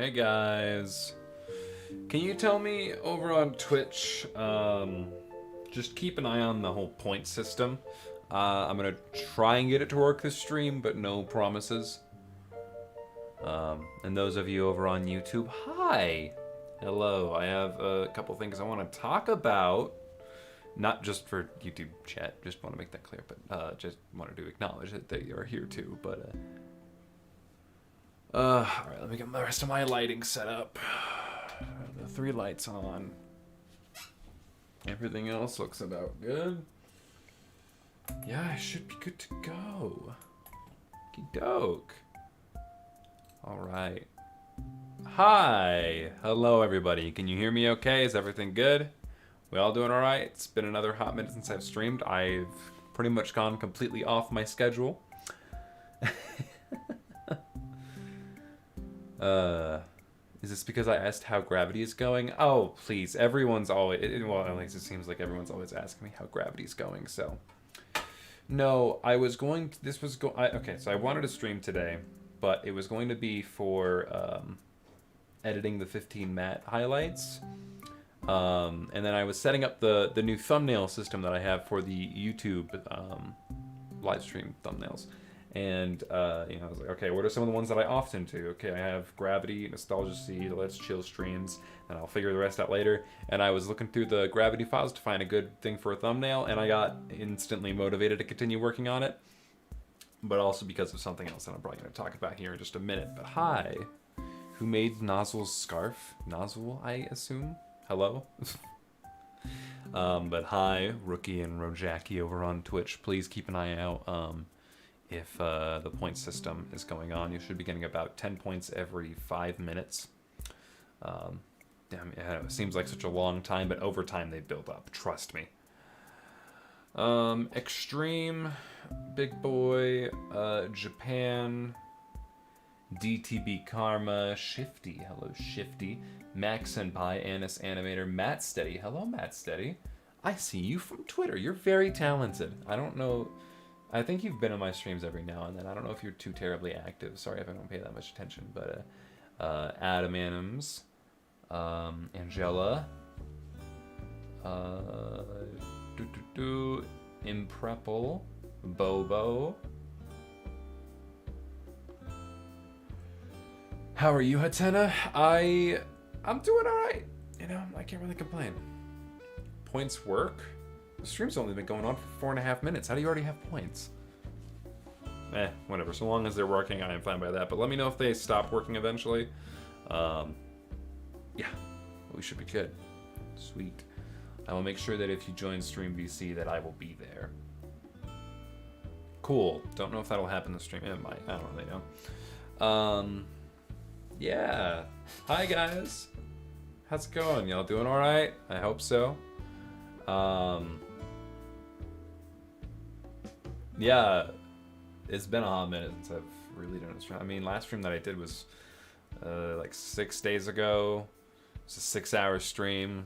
Hey guys. Can you tell me over on Twitch, just keep an eye on the whole point system. I'm gonna try and get it to work this stream, but no promises. And those of you over on YouTube, hi! Hello, I have a couple things I want to talk about. Not just for YouTube chat, just want to make that clear, but just wanted to acknowledge that you're here too, but alright, let me get the rest of my lighting set up. The 3 lights on. Everything else looks about good. Yeah, I should be good to go. Okey-doke. Alright. Hi! Hello, everybody. Can you hear me okay? Is everything good? We all doing alright? It's been another hot minute since I've streamed. I've pretty much gone completely off my schedule. Is this because I asked how gravity is going? Oh, please. Everyone's always... well, at least it seems like everyone's always asking me how gravity's going, so... No, I was going to... This was... okay, so I wanted to stream today, but it was going to be for editing the 15 matte highlights. And then I was setting up the new thumbnail system that I have for the YouTube live stream thumbnails. And, you know, I was like, okay, what are some of the ones that I often do? Okay, I have Gravity, Nostalgia Seed, Let's Chill streams, and I'll figure the rest out later. And I was looking through the Gravity files to find a good thing for a thumbnail, and I got instantly motivated to continue working on it. But also because of something else that I'm probably going to talk about here in just a minute. But hi, who made Nozzle's scarf? Nozzle, I assume? Hello? But hi, Rookie and Rojaki over on Twitch. Please keep an eye out. If the point system is going on, you should be getting about 10 points every 5 minutes. Damn, it seems like such a long time, but over time they build up. Trust me. Extreme, Big Boy, Japan, DTB Karma, Shifty, hello Shifty, Max Senpai, Anis Animator, Matt Steady, hello Matt Steady. I see you from Twitter. You're very talented. I don't know. I think you've been on my streams every now and then. I don't know if you're too terribly active. Sorry if I don't pay that much attention. But Adam Anims, Angela, Imprepple, Bobo. How are you, Hatena? I'm doing all right. You know, I can't really complain. Points work. The stream's only been going on for 4.5 minutes. How do you already have points? Whatever. So long as they're working, I am fine by that. But let me know if they stop working eventually. Yeah, we should be good. Sweet. I will make sure that if you join Stream VC that I will be there. Cool. Don't know if that'll happen in the stream. It might. I don't really know. Yeah. Hi, guys. How's it going? Y'all doing all right? I hope so. Yeah, it's been a hot minute since I've really done a stream. I mean, last stream that I did was like 6 days ago. It's a 6-hour stream.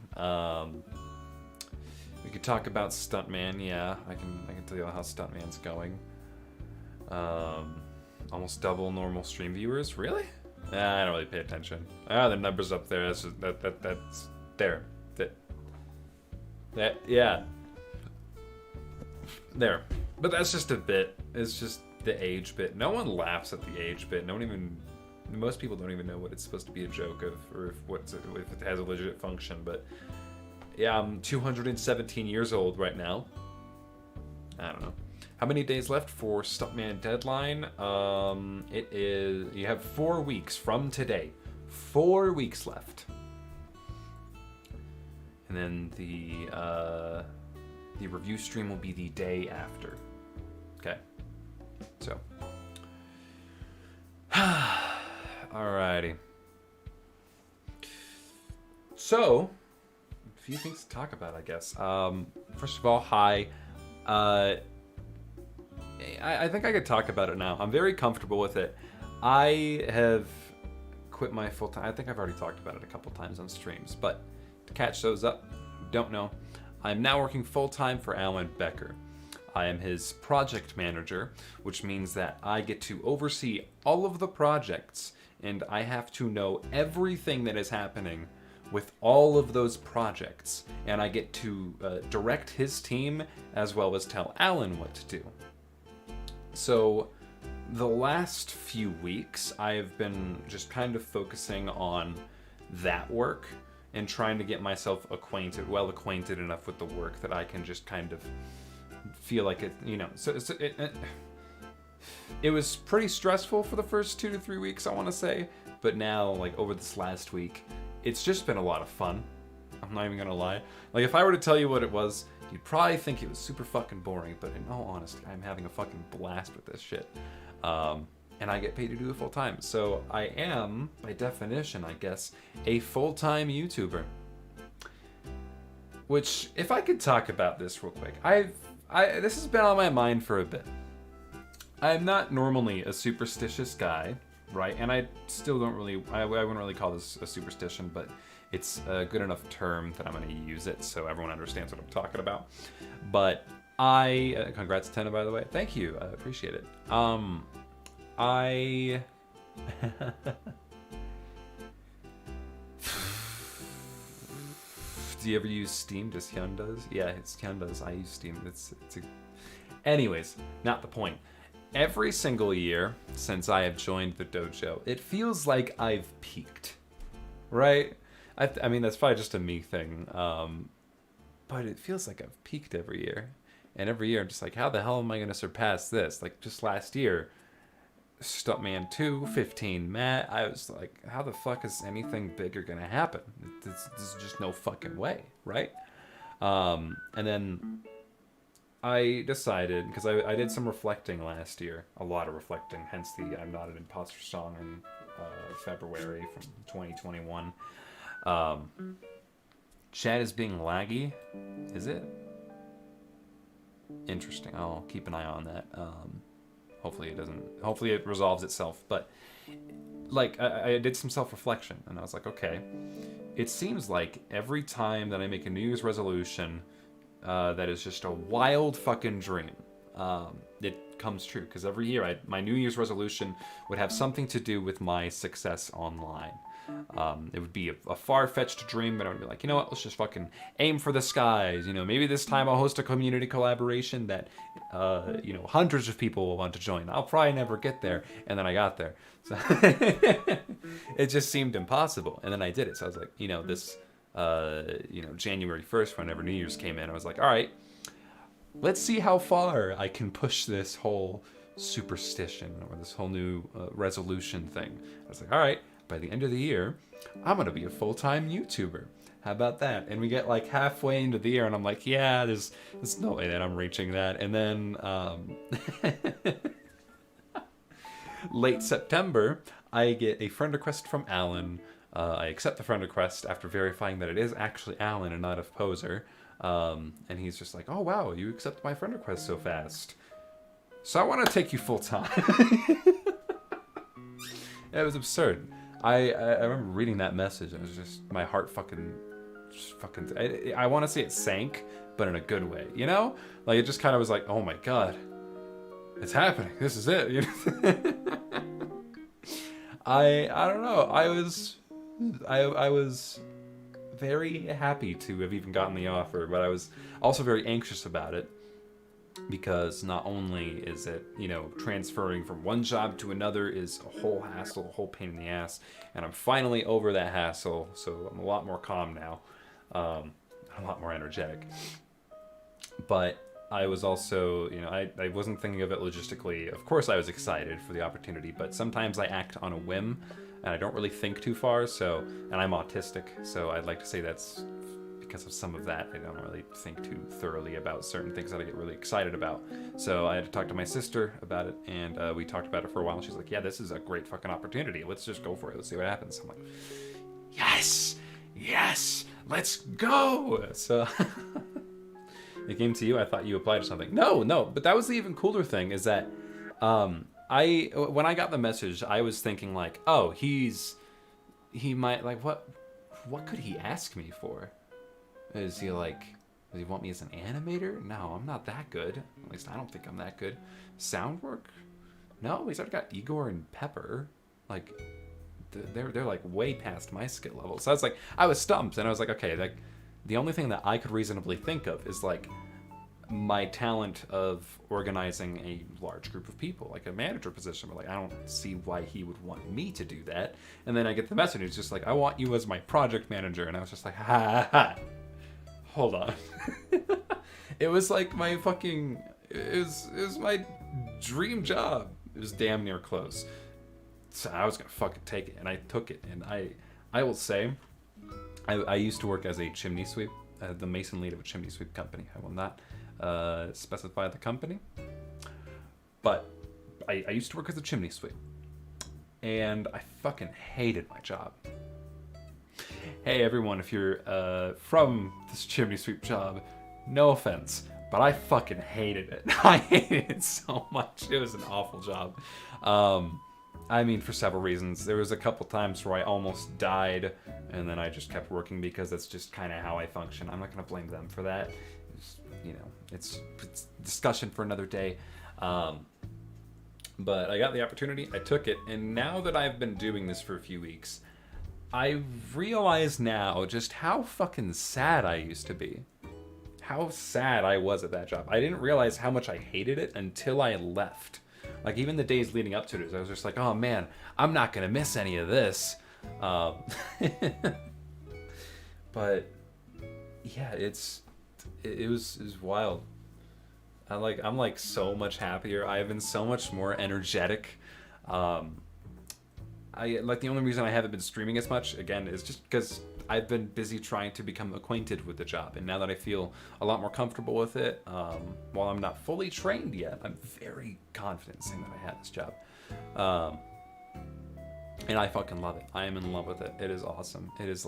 We could talk about Stuntman. Yeah, I can tell you how Stuntman's going. Almost double normal stream viewers. Really? Nah, I don't really pay attention. The numbers up there. That's just, that's there. That yeah. There. But that's just a bit. It's just the age bit. No one laughs at the age bit. Most people don't even know what it's supposed to be a joke of, or if it has a legit function. But yeah, I'm 217 years old right now. I don't know. How many days left for Stuntman deadline? It is, you have 4 weeks from today. 4 weeks left. And then the review stream will be the day after. Okay. So. Alrighty. So, a few things to talk about, I guess. First of all, hi. I think I could talk about it now. I'm very comfortable with it. I have quit my full-time... I think I've already talked about it a couple times on streams, but to catch those up, don't know. I'm now working full-time for Alan Becker. I am his project manager, which means that I get to oversee all of the projects and I have to know everything that is happening with all of those projects, and I get to direct his team as well as tell Alan what to do. So the last few weeks, I've been just kind of focusing on that work and trying to get myself well acquainted enough with the work that I can just kind of feel like it, it was pretty stressful for the first 2 to 3 weeks, I want to say, but now, like, over this last week, it's just been a lot of fun. I'm not even gonna lie. Like, if I were to tell you what it was, you'd probably think it was super fucking boring, but in all honesty, I'm having a fucking blast with this shit. And I get paid to do it full time. So I am, by definition, I guess, a full-time YouTuber. Which, if I could talk about this real quick, this has been on my mind for a bit. I'm not normally a superstitious guy, right? And I still don't really, I wouldn't really call this a superstition, but it's a good enough term that I'm going to use it so everyone understands what I'm talking about. But congrats, Tenna, by the way. Thank you, I appreciate it. Do you ever use Steam? Just Hyun does? Yeah, it's Hyun does. I use Steam. Anyways, not the point. Every single year since I have joined the dojo, it feels like I've peaked, right? I mean, that's probably just a me thing, but it feels like I've peaked every year. And every year I'm just like, how the hell am I going to surpass this? Like, just last year, Stuntman 2, 15 Matt, I was like, how the fuck is anything bigger going to happen? There's just no fucking way, right? And then I decided, because I did some reflecting last year, a lot of reflecting, hence the I'm Not an Imposter song in February from 2021. Chat is being laggy. Is it? Interesting. I'll keep an eye on that. Hopefully it resolves itself. But like, I did some self-reflection, and I was like, okay, it seems like every time that I make a New Year's resolution that is just a wild fucking dream, it comes true. Because every year my New Year's resolution would have something to do with my success online. It would be a far-fetched dream, but I would be like, you know what, let's just fucking aim for the skies. You know, maybe this time I'll host a community collaboration that, hundreds of people will want to join. I'll probably never get there, and then I got there. So it just seemed impossible, and then I did it. So I was like, this, January 1st, whenever New Year's came in, I was like, all right, let's see how far I can push this whole superstition or this whole new resolution thing. I was like, all right, by the end of the year, I'm going to be a full-time YouTuber. How about that? And we get like halfway into the year, and I'm like, yeah, there's no way that I'm reaching that. And then late September, I get a friend request from Alan. I accept the friend request after verifying that it is actually Alan and not a poser. And he's just like, oh, wow, you accept my friend request so fast. So I want to take you full-time. It was absurd. I remember reading that message, and it was just, my heart I want to say it sank, but in a good way, you know? Like, it just kind of was like, oh my god, it's happening, this is it, you know? I don't know, I was very happy to have even gotten the offer, but I was also very anxious about it, because not only is it, transferring from one job to another is a whole hassle, a whole pain in the ass, and I'm finally over that hassle, so I'm a lot more calm now, a lot more energetic. But I was also, I wasn't thinking of it logistically. Of course I was excited for the opportunity, but sometimes I act on a whim, and I don't really think too far, and I'm autistic, so I'd like to say that's because of some of that. I don't really think too thoroughly about certain things that I get really excited about. So I had to talk to my sister about it, and we talked about it for a while. She's like, yeah, this is a great fucking opportunity. Let's just go for it. Let's see what happens. I'm like, yes, let's go. So it came to you. I thought you applied to something. No, but that was the even cooler thing, is that when I got the message, I was thinking like, oh, he might, like, what could he ask me for? Does he want me as an animator? No, I'm not that good. At least I don't think I'm that good. Sound work? No, he's already got Igor and Pepper. Like, they're like way past my skill level. So I was stumped, and I was like, okay, like the only thing that I could reasonably think of is like my talent of organizing a large group of people, like a manager position. But like, I don't see why he would want me to do that. And then I get the message. It's just like, I want you as my project manager. And I was just like, ha ha ha. Hold on. It was like my fucking. It was my dream job. It was damn near close. So I was gonna fucking take it, and I took it. And I will say, I used to work as a chimney sweep, the mason lead of a chimney sweep company. I will not specify the company, but I used to work as a chimney sweep, and I fucking hated my job. Hey everyone, if you're from this chimney sweep job, no offense, but I fucking hated it. I hated it so much. It was an awful job. I mean, for several reasons. There was a couple times where I almost died, and then I just kept working because that's just kind of how I function. I'm not going to blame them for that. It's discussion for another day. But I got the opportunity, I took it, and now that I've been doing this for a few weeks, I realize now just how fucking sad I used to be. How sad I was at that job. I didn't realize how much I hated it until I left. Like, even the days leading up to it, I was just like, oh man, I'm not gonna miss any of this. But yeah, it was wild. I'm like so much happier. I've been so much more energetic. The only reason I haven't been streaming as much, again, is just because I've been busy trying to become acquainted with the job. And now that I feel a lot more comfortable with it, while I'm not fully trained yet, I'm very confident saying that I have this job. And I fucking love it. I am in love with it. It is awesome. It's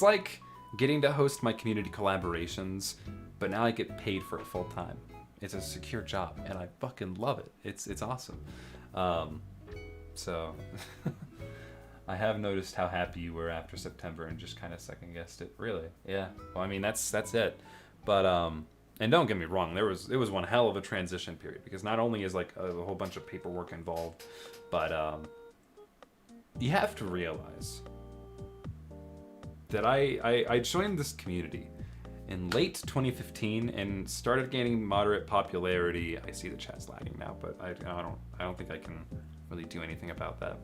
like getting to host my community collaborations, but now I get paid for it full time. It's a secure job, and I fucking love it. It's awesome. So I have noticed how happy you were after September and just kind of second guessed it. Really? Yeah. Well, I mean, that's it. But and don't get me wrong, it was one hell of a transition period, because not only is like a whole bunch of paperwork involved, but you have to realize that I joined this community in late 2015 and started gaining moderate popularity. I see the chat's lagging now, but I don't think I can really do anything about that.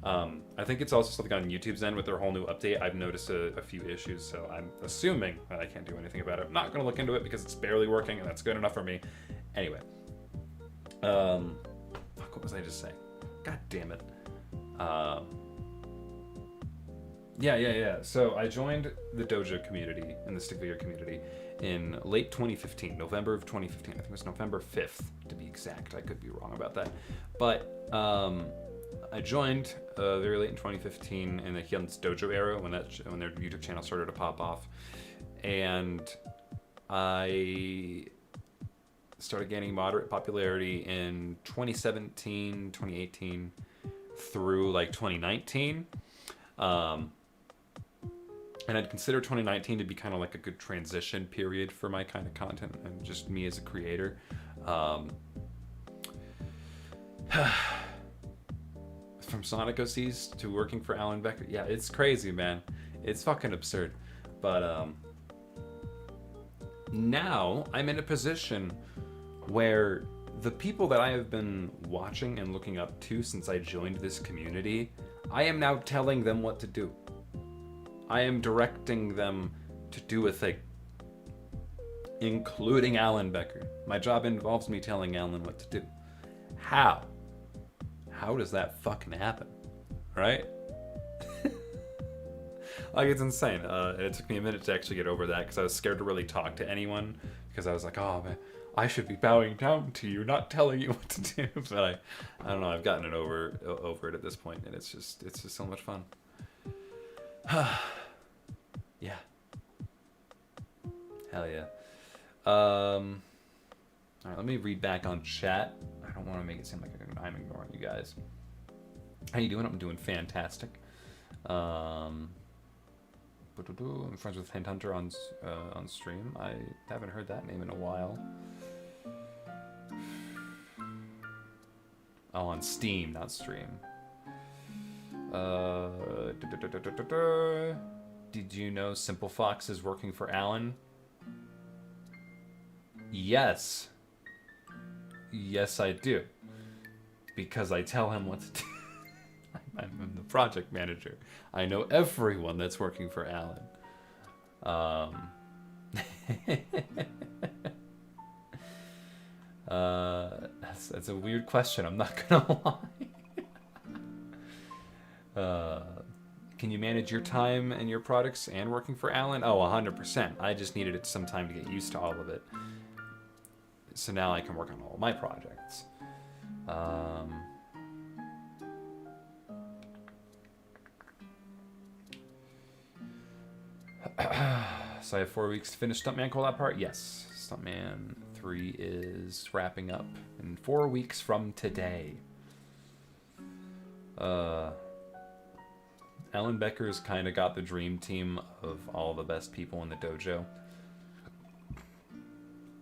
I think it's also something on YouTube's end with their whole new update. I've noticed a few issues, so I'm assuming that I can't do anything about it. I'm not going to look into it because it's barely working, and that's good enough for me. Anyway. What was I just saying? God damn it. Yeah. So I joined the Dojo community and the stick figure community in late 2015, November of 2015. I think it was November 5th, to be exact. I could be wrong about that. But I joined very late in 2015 in the Hyun's Dojo era, when their YouTube channel started to pop off. And I started gaining moderate popularity in 2017, 2018, through like 2019. And I'd consider 2019 to be kind of like a good transition period for my kind of content and just me as a creator. From Sonic OCs to working for Alan Becker. Yeah, it's crazy, man. It's fucking absurd. But now I'm in a position where the people that I have been watching and looking up to since I joined this community, I am now telling them what to do. I am directing them to do a thing, including Alan Becker. My job involves me telling Alan what to do. How? How does that fucking happen? Right? Like, it's insane. It took me a minute to actually get over that, because I was scared to really talk to anyone, because I was like, oh man, I should be bowing down to you, not telling you what to do. But I don't know, I've gotten it over it at this point, and it's just so much fun. Yeah. Hell yeah. Alright, let me read back on chat. I don't want to make it seem like I'm ignoring you guys. How you doing? I'm doing fantastic. I'm friends with Hint Hunter on stream. I haven't heard that name in a while. Oh, on Steam, not stream. Did you know Simple Fox is working for Alan? Yes. Yes, I do. Because I tell him what to do. I'm the project manager. I know everyone that's working for Alan. That's a weird question. I'm not gonna lie. Can you manage your time and your products and working for Alan? Oh, 100%. I just needed some time to get used to all of it. So now I can work on all my projects. So I have 4 weeks to finish Stuntman Collab part? Yes. Stuntman 3 is wrapping up in 4 weeks from today. Alan Becker's kind of got the dream team of all the best people in the dojo.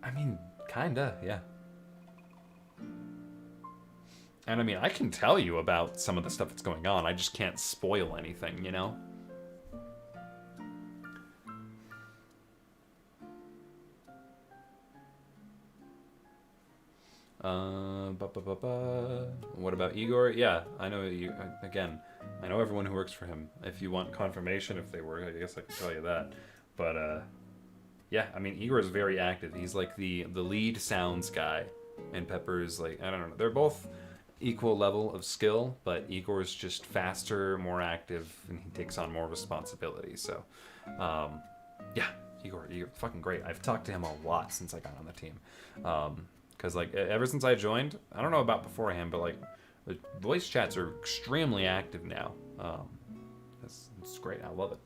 I mean, kinda, yeah. And I mean, I can tell you about some of the stuff that's going on. I just can't spoil anything, you know? What about Igor? Yeah, I know you. Again, I know everyone who works for him. If you want confirmation if they work, I guess I can tell you that. But yeah, I mean, Igor is very active. He's like the lead sounds guy, and Pepper's like, I don't know. They're both equal level of skill, but Igor's just faster, more active, and he takes on more responsibility. So, yeah, Igor, you're fucking great. I've talked to him a lot since I got on the team. Because, like, ever since I joined, I don't know about beforehand, but, like, the voice chats are extremely active now. It's great. I love it.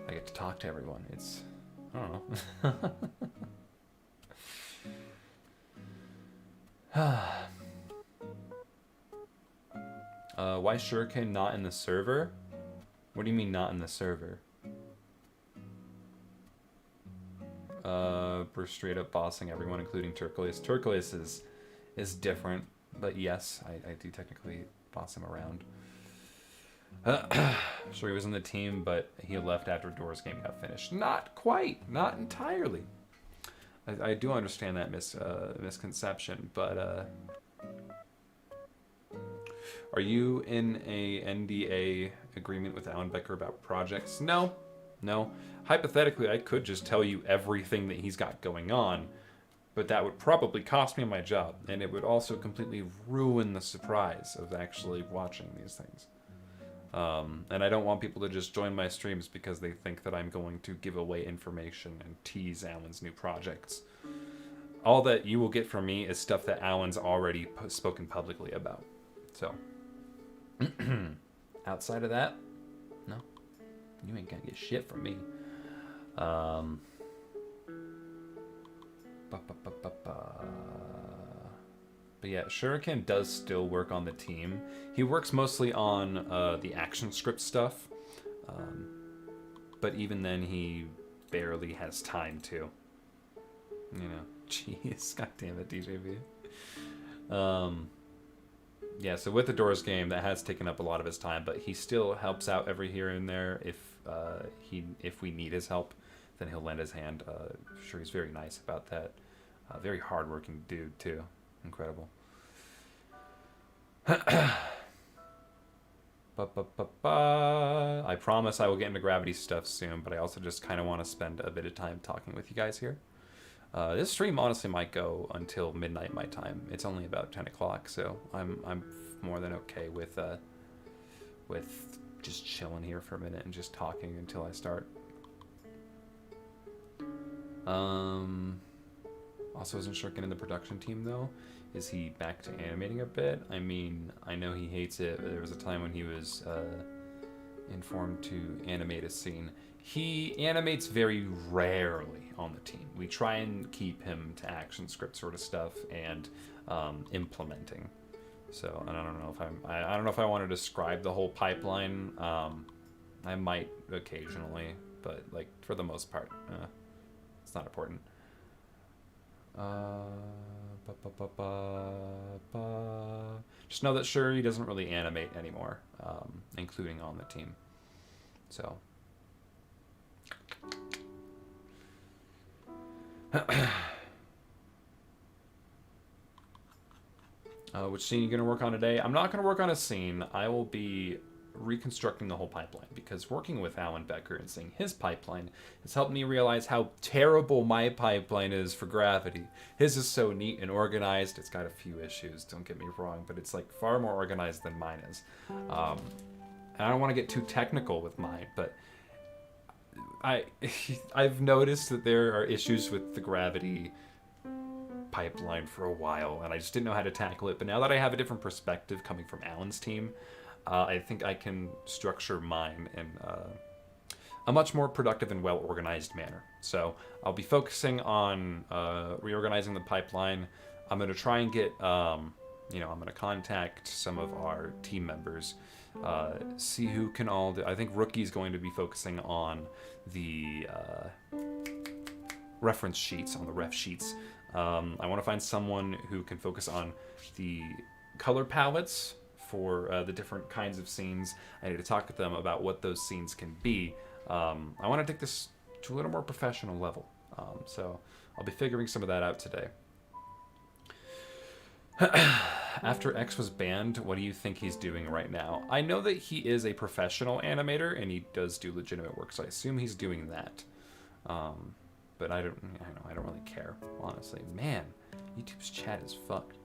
I get to talk to everyone. It's, I don't know. Why Shuriken not in the server? What do you mean not in the server? We're straight up bossing everyone, including Turquoise. Turquoise is different, but yes, I do technically boss him around. Sure, he was on the team, but he left after Doors game got finished. Not quite, not entirely. I do understand that misconception, but are you in a NDA agreement with Alan Becker about projects? No. Hypothetically, I could just tell you everything that he's got going on, but that would probably cost me my job, and it would also completely ruin the surprise of actually watching these things. And I don't want people to just join my streams because they think that I'm going to give away information and tease Alan's new projects. All that you will get from me is stuff that Alan's already spoken publicly about. So, outside of that, no, you ain't gonna get shit from me. But yeah, Shuriken does still work on the team. He works mostly on the action script stuff, but even then he barely has time to. You know, jeez, goddamn it, DJV. Yeah, so with the Doors game, that has taken up a lot of his time, but he still helps out every here and there. If we need his help, then he'll lend his hand. Sure, he's very nice about that. Very hardworking dude too. Incredible. I promise I will get into Gravity stuff soon, but I also just kind of want to spend a bit of time talking with you guys here. This stream honestly might go until midnight my time. It's only about 10 o'clock, so I'm more than okay with just chilling here for a minute and just talking until I start. Also, isn't Shuriken in the production team though? Is he back to animating a bit? I mean, I know he hates it, but there was a time when he was informed to animate a scene. He animates very rarely on the team. We try and keep him to action script sort of stuff and implementing. So I don't know if I don't know if I want to describe the whole pipeline. I might occasionally, but like for the most part, it's not important. Uh, ba, ba, ba, ba, ba. Just know that sure he doesn't really animate anymore, including on the team. So. Which scene are you going to work on today? I'm not going to work on a scene. I will be reconstructing the whole pipeline because working with Alan Becker and seeing his pipeline has helped me realize how terrible my pipeline is for gravity. His is so neat and organized. It's got a few issues, don't get me wrong, but it's like far more organized than mine is. And I don't want to get too technical with mine, but I've noticed that there are issues with the gravity pipeline for a while, and I just didn't know how to tackle it. But now that I have a different perspective coming from Alan's team, I think I can structure mine in a much more productive and well-organized manner. So I'll be focusing on reorganizing the pipeline. I'm going to try and get, I'm going to contact some of our team members, see who can all do. I think Rookie's going to be focusing on the reference sheets, on the ref sheets. I want to find someone who can focus on the color palettes for the different kinds of scenes. I need to talk with them about what those scenes can be. I want to take this to a little more professional level. So I'll be figuring some of that out today. After X was banned, what do you think he's doing right now? I know that he is a professional animator and he does do legitimate work, so I assume he's doing that. But I don't really care, honestly. Man, YouTube's chat is fucked.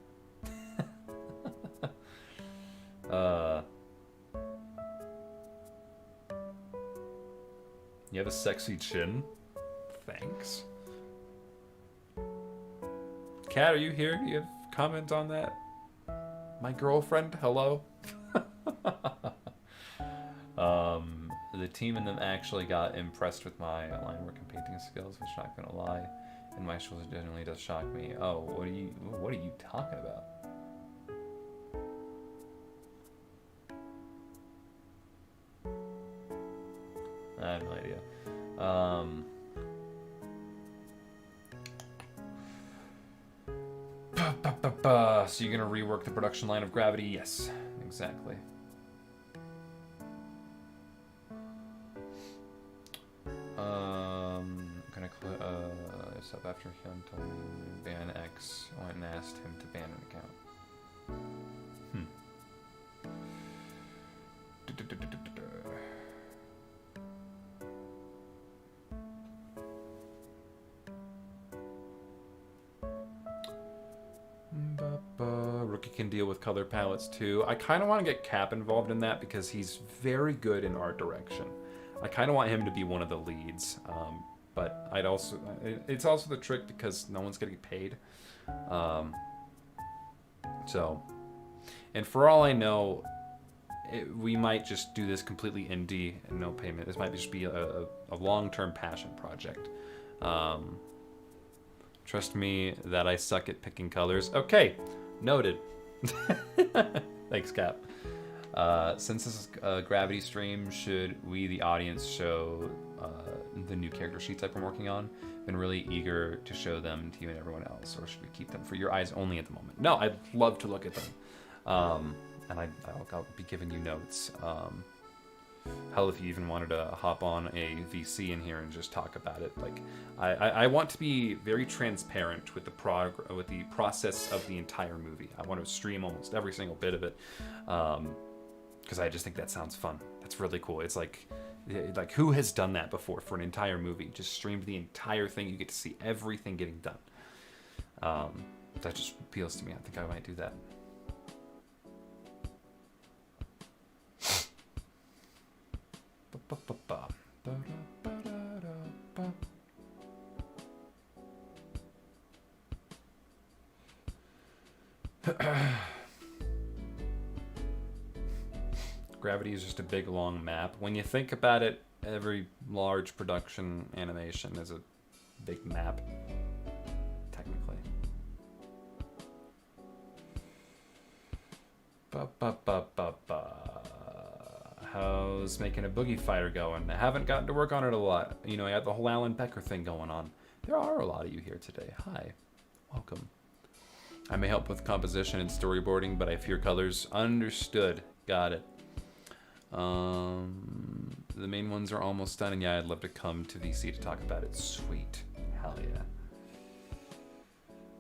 You have a sexy chin? Thanks. Kat, are you here? Do you have comment on that? My girlfriend, hello? The team and them actually got impressed with my line work and painting skills, which, not gonna lie, in my shows generally does shock me. Oh, what are you talking about? I have no idea. So you're gonna rework the production line of Gravity? Yes, exactly. Up after him told me to ban X, I went and asked him to ban an account. Rookie can deal with color palettes too. I kind of want to get Cap involved in that because he's very good in art direction. I kind of want him to be one of the leads. But it's also the trick because no one's getting paid. And for all I know, we might just do this completely indie and no payment. This might just be a long-term passion project. Trust me that I suck at picking colors. Okay, noted. Thanks, Cap. Since this is a Gravity stream, should we, the audience, show the new character sheets I've been working on? Been really eager to show them to you and everyone else, or should we keep them for your eyes only at the moment? No, I'd love to look at them, and I'll be giving you notes. Hell, if you even wanted to hop on a VC in here and just talk about it, like I want to be very transparent with the process of the entire movie. I want to stream almost every single bit of it. Because I just think that sounds fun. That's really cool. It's like who has done that before for an entire movie? Just streamed the entire thing. You get to see everything getting done. That just appeals to me. I think I might do that. Gravity is just a big long map. When you think about it, every large production animation is a big map, technically. How's making a boogie fighter going? I haven't gotten to work on it a lot. You know, I had the whole Alan Becker thing going on. There are a lot of you here today. Hi. Welcome. I may help with composition and storyboarding, but I fear colors. Understood. Got it. The main ones are almost done, and yeah, I'd love to come to VC to talk about it. Sweet. Hell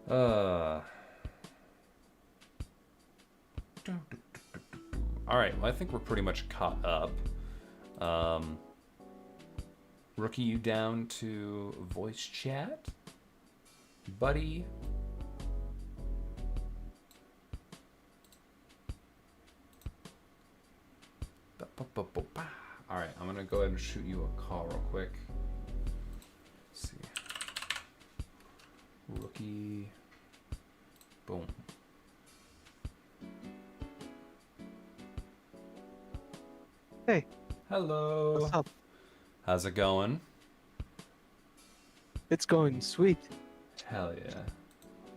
yeah. Alright, well, I think we're pretty much caught up. Rookie, you down to voice chat? Buddy? Alright, I'm gonna go ahead and shoot you a call real quick. Let's see. Rookie. Boom. Hey. Hello. What's up? How's it going? It's going sweet. Hell yeah.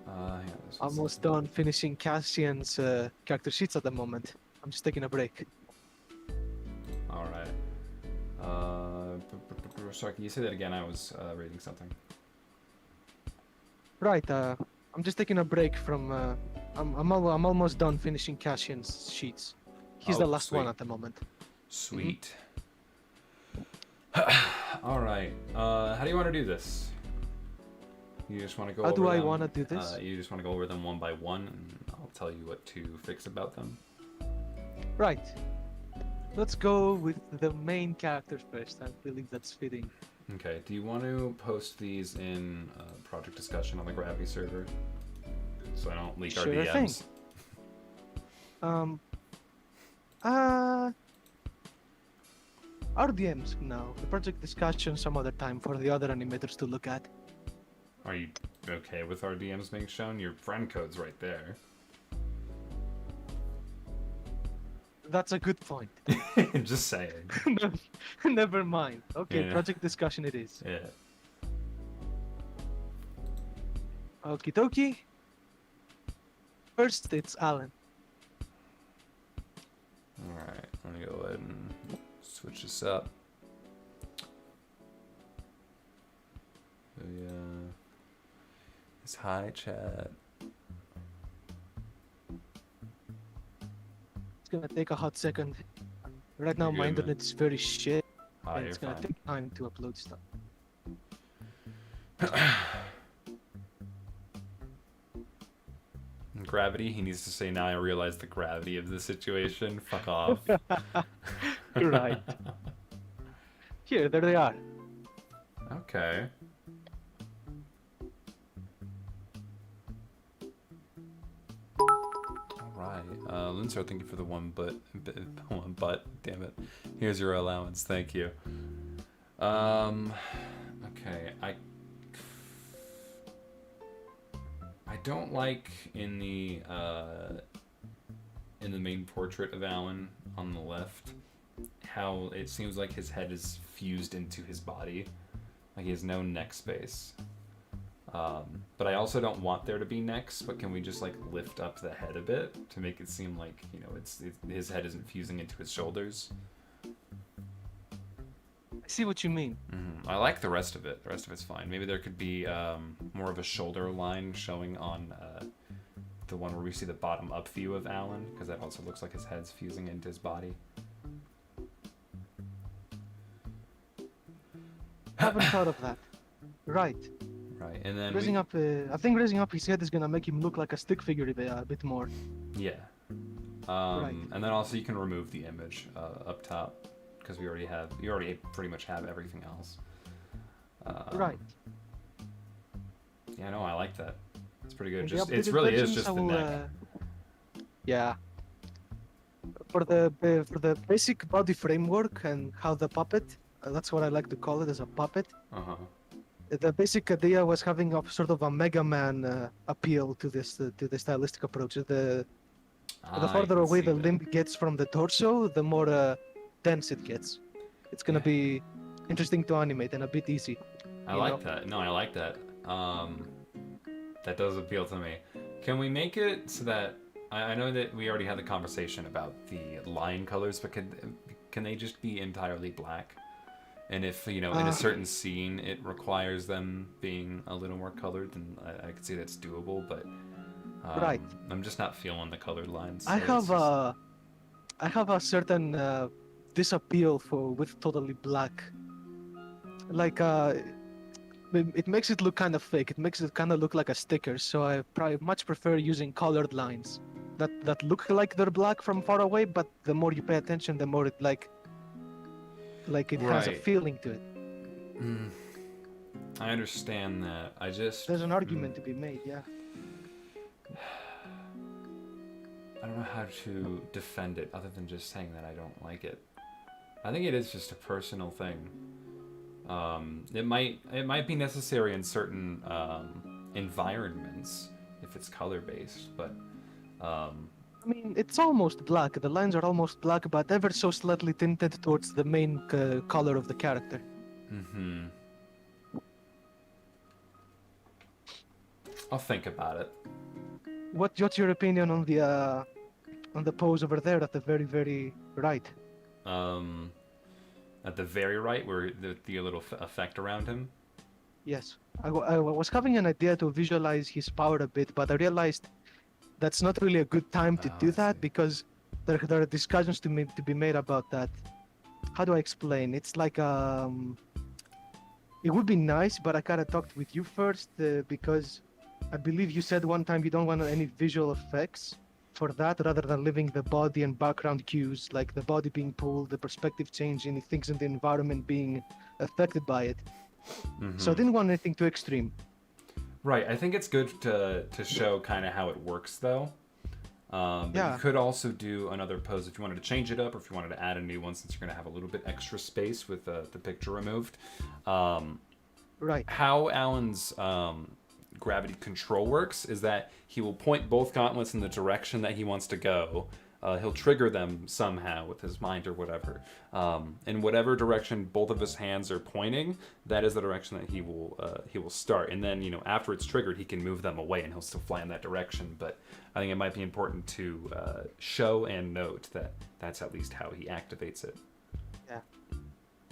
Hang on, Almost done finishing Cassian's character sheets at the moment. I'm just taking a break. Alright. Sorry, can you say that again? I was reading something. Right, I'm just taking a break from. I'm almost done finishing Cassian's sheets. He's the last one at the moment. Sweet. All right. How do you want to do this? You just want to go. How over do I them? want to do this? You just want to go over them one by one, and I'll tell you what to fix about them. Right. Let's go with the main characters first. I believe that's fitting. Okay. Do you want to post these in project discussion on the Gravity server, so I don't leak our DMs? Thing. Our DMs now. The project discussion some other time for the other animators to look at. Are you okay with our DMs being shown? Your friend code's right there. That's a good point. Just saying. Never mind. Okay, Yeah. project discussion it is. Yeah. Okie dokie. First, it's Alan. Alright, let me go ahead and switch this up. So yeah. It's hi chat. It's gonna take a hot second. Right now, You're my good, man. internet is very shit, Hi, and you're it's gonna fine. take time to upload stuff. Gravity, he needs to say now I realize the gravity of the situation. Fuck off. You're right. Here, there they are. Okay. Alright. Linsar, thank you for the one butt, damn it. Here's your allowance, thank you. Okay, I don't like in the main portrait of Alan on the left how it seems like his head is fused into his body. Like he has no neck space. But I also don't want there to be necks, but can we just like lift up the head a bit to make it seem like, you know, his head isn't fusing into his shoulders? I see what you mean. I like the rest of it. The rest of it's fine. Maybe there could be more of a shoulder line showing on the one where we see the bottom up view of Alan, because that also looks like his head's fusing into his body. Haven't thought of that. Right. Right, and then Raising up, I think raising up his head is gonna make him look like a stick figure a bit more. yeah. Right. And then also you can remove the image up top, because you already pretty much have everything else. Right. Yeah, no, I like that. It's pretty good. In the Just it updated really is versions, just I the will, neck. Yeah. For the basic body framework and how the puppet, that's what I like to call it, as a puppet. Uh-huh. The basic idea was having a sort of a Mega Man appeal to the stylistic approach. The farther away the limb gets from the torso, the more dense it gets. It's gonna be interesting to animate and a bit easy. I like that. No, I like that. That does appeal to me. Can we make it so that I know that we already had the conversation about the line colors, but can they just be entirely black And if, in a certain scene it requires them being a little more colored, then I could see that's doable, but Right. I'm just not feeling the colored lines. I So have it's just... I have a certain disappeal for with totally black. Like it makes it look kind of fake. It makes it kind of look like a sticker. So I probably much prefer using colored lines that look like they're black from far away, but the more you pay attention, the more it it has a Right. feeling to it. I understand that. I just... There's an argument to be made, yeah. I don't know how to defend it other than just saying that I don't like it. I think it is just a personal thing. It might be necessary in certain environments if it's color based, but I mean, it's almost black. The lines are almost black, but ever so slightly tinted towards the main color of the character. I'll think about it. What's your opinion on the pose over there at the very, very right? At the very right, where the little effect around him. Yes. I was having an idea to visualize his power a bit, but I realized that's not really a good time to do that because there are discussions to be made about that. How do I explain? It's like it would be nice, but I kind of talked with you first because I believe you said one time you don't want any visual effects for that rather than leaving the body and background cues, like the body being pulled, the perspective changing, things in the environment being affected by it. So I didn't want anything too extreme. Right. I think it's good to show kind of how it works, though. But Yeah. you could also do another pose if you wanted to change it up, or if you wanted to add a new one, since you're going to have a little bit extra space with the picture removed. Right. How Alan's gravity control works is that he will point both gauntlets in the direction that he wants to go. He'll trigger them somehow with his mind or whatever. In whatever direction both of his hands are pointing, that is the direction that he will start. And then, after it's triggered, he can move them away and he'll still fly in that direction. But I think it might be important to show and note that that's at least how he activates it. Yeah.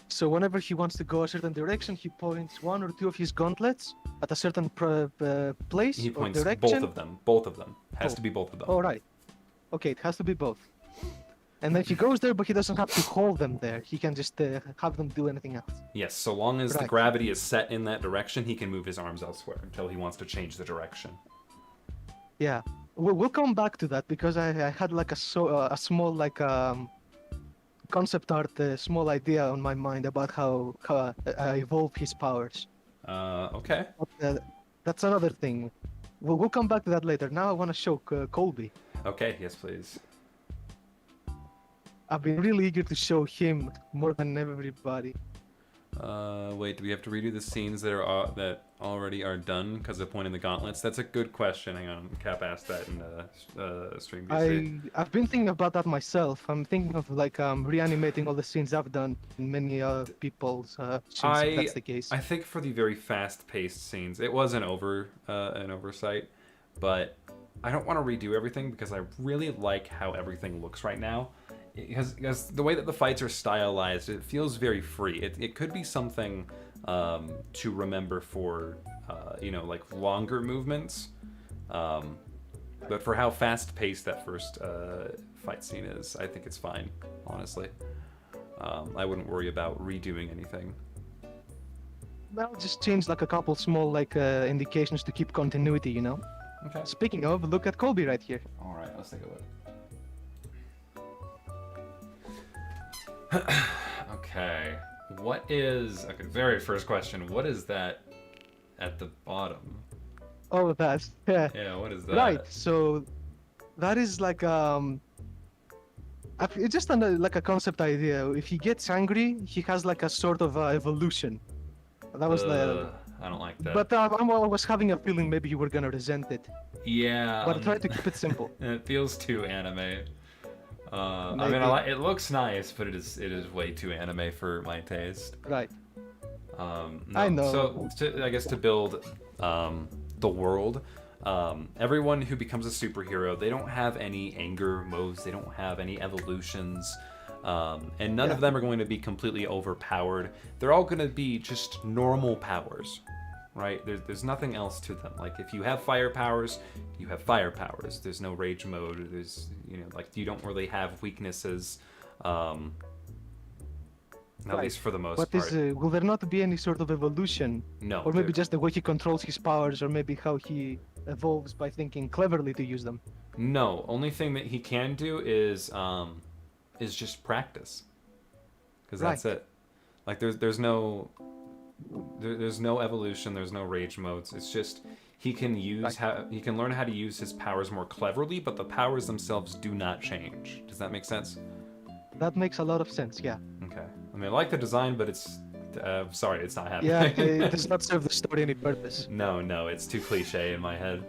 So whenever he wants to go a certain direction, he points one or two of his gauntlets at a certain place He or points direction. both of them. Has to be both of them. Oh, right. Okay, it has to be both. And then he goes there, but he doesn't have to hold them there. He can just have them do anything else. Yes, so long as the Right. gravity is set in that direction, he can move his arms elsewhere until he wants to change the direction. Yeah, we'll come back to that because I had like a small concept art, small idea on my mind about how I evolve his powers. Okay. But, that's another thing. We'll come back to that later. Now I want to show Colby. Okay, yes, please. I've been really eager to show him more than everybody. Wait, do we have to redo the scenes that already are done because of pointing the gauntlets? That's a good question. Hang on, Cap asked that in stream VC. I've been thinking about that myself. I'm thinking of reanimating all the scenes I've done in many people's scenes, if that's the case. I think for the very fast-paced scenes, it was an oversight, but I don't want to redo everything because I really like how everything looks right now. Because the way that the fights are stylized, it feels very free. It could be something to remember for, longer movements. But for how fast-paced that first fight scene is, I think it's fine, honestly. I wouldn't worry about redoing anything. Well, just change a couple small indications to keep continuity, Okay. Speaking of, look at Colby right here. All right, let's take a look. Okay, very first question, what is that at the bottom? Oh, that's Yeah, what is that? right. So that is it's just a concept idea. If he gets angry, he has a sort of evolution. That was I don't like that. But I was having a feeling maybe you were gonna resent it. Yeah. But I tried to keep it simple. It feels too anime. I Maybe. mean, it looks nice, but it is way too anime for my taste. Right. No. I know. So I guess to build the world, everyone who becomes a superhero, they don't have any anger moves, they don't have any evolutions. And none of them are going to be completely overpowered. They're all going to be just normal powers, right? There's nothing else to them. Like if you have fire powers, you have fire powers. There's no rage mode. There's, you know, like you don't really have weaknesses. At least for the most But part. will there not be any sort of evolution? No. Or maybe just the way he controls his powers, or maybe how he evolves by thinking cleverly to use them? No. Only thing that he can do is just practice. Because that's it. Like there's no evolution. There's no rage modes. It's just he can he can learn how to use his powers more cleverly, but the powers themselves do not change. Does that make sense? That makes a lot of sense. Yeah. Okay. I mean, I like the design, but it's sorry, it's not happening. Yeah, it does not serve the story any purpose. No, it's too cliche in my head.